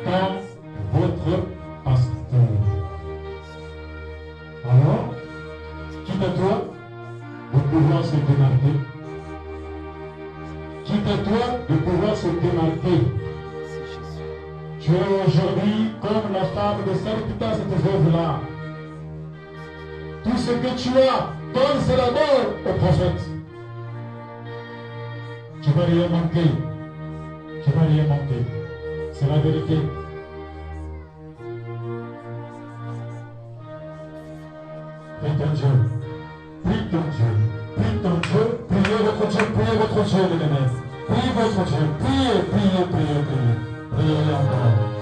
dans votre pasteur. Alors, quitte à toi de pouvoir se démarquer. Quitte à toi de pouvoir se démarquer. Tu es aujourd'hui comme la femme de Sarepta, cette veuve-là. Tout ce que tu as, donne c'est la mort au prophète. Tu ne vas rien manquer. Tu ne vas rien manquer. C'est la vérité. Prie ton Dieu. Prie ton Dieu. Prie ton Dieu. Priez votre Dieu. Priez votre Dieu, les amis. Priez votre Dieu. Priez, priez, priez, priez. Priez encore.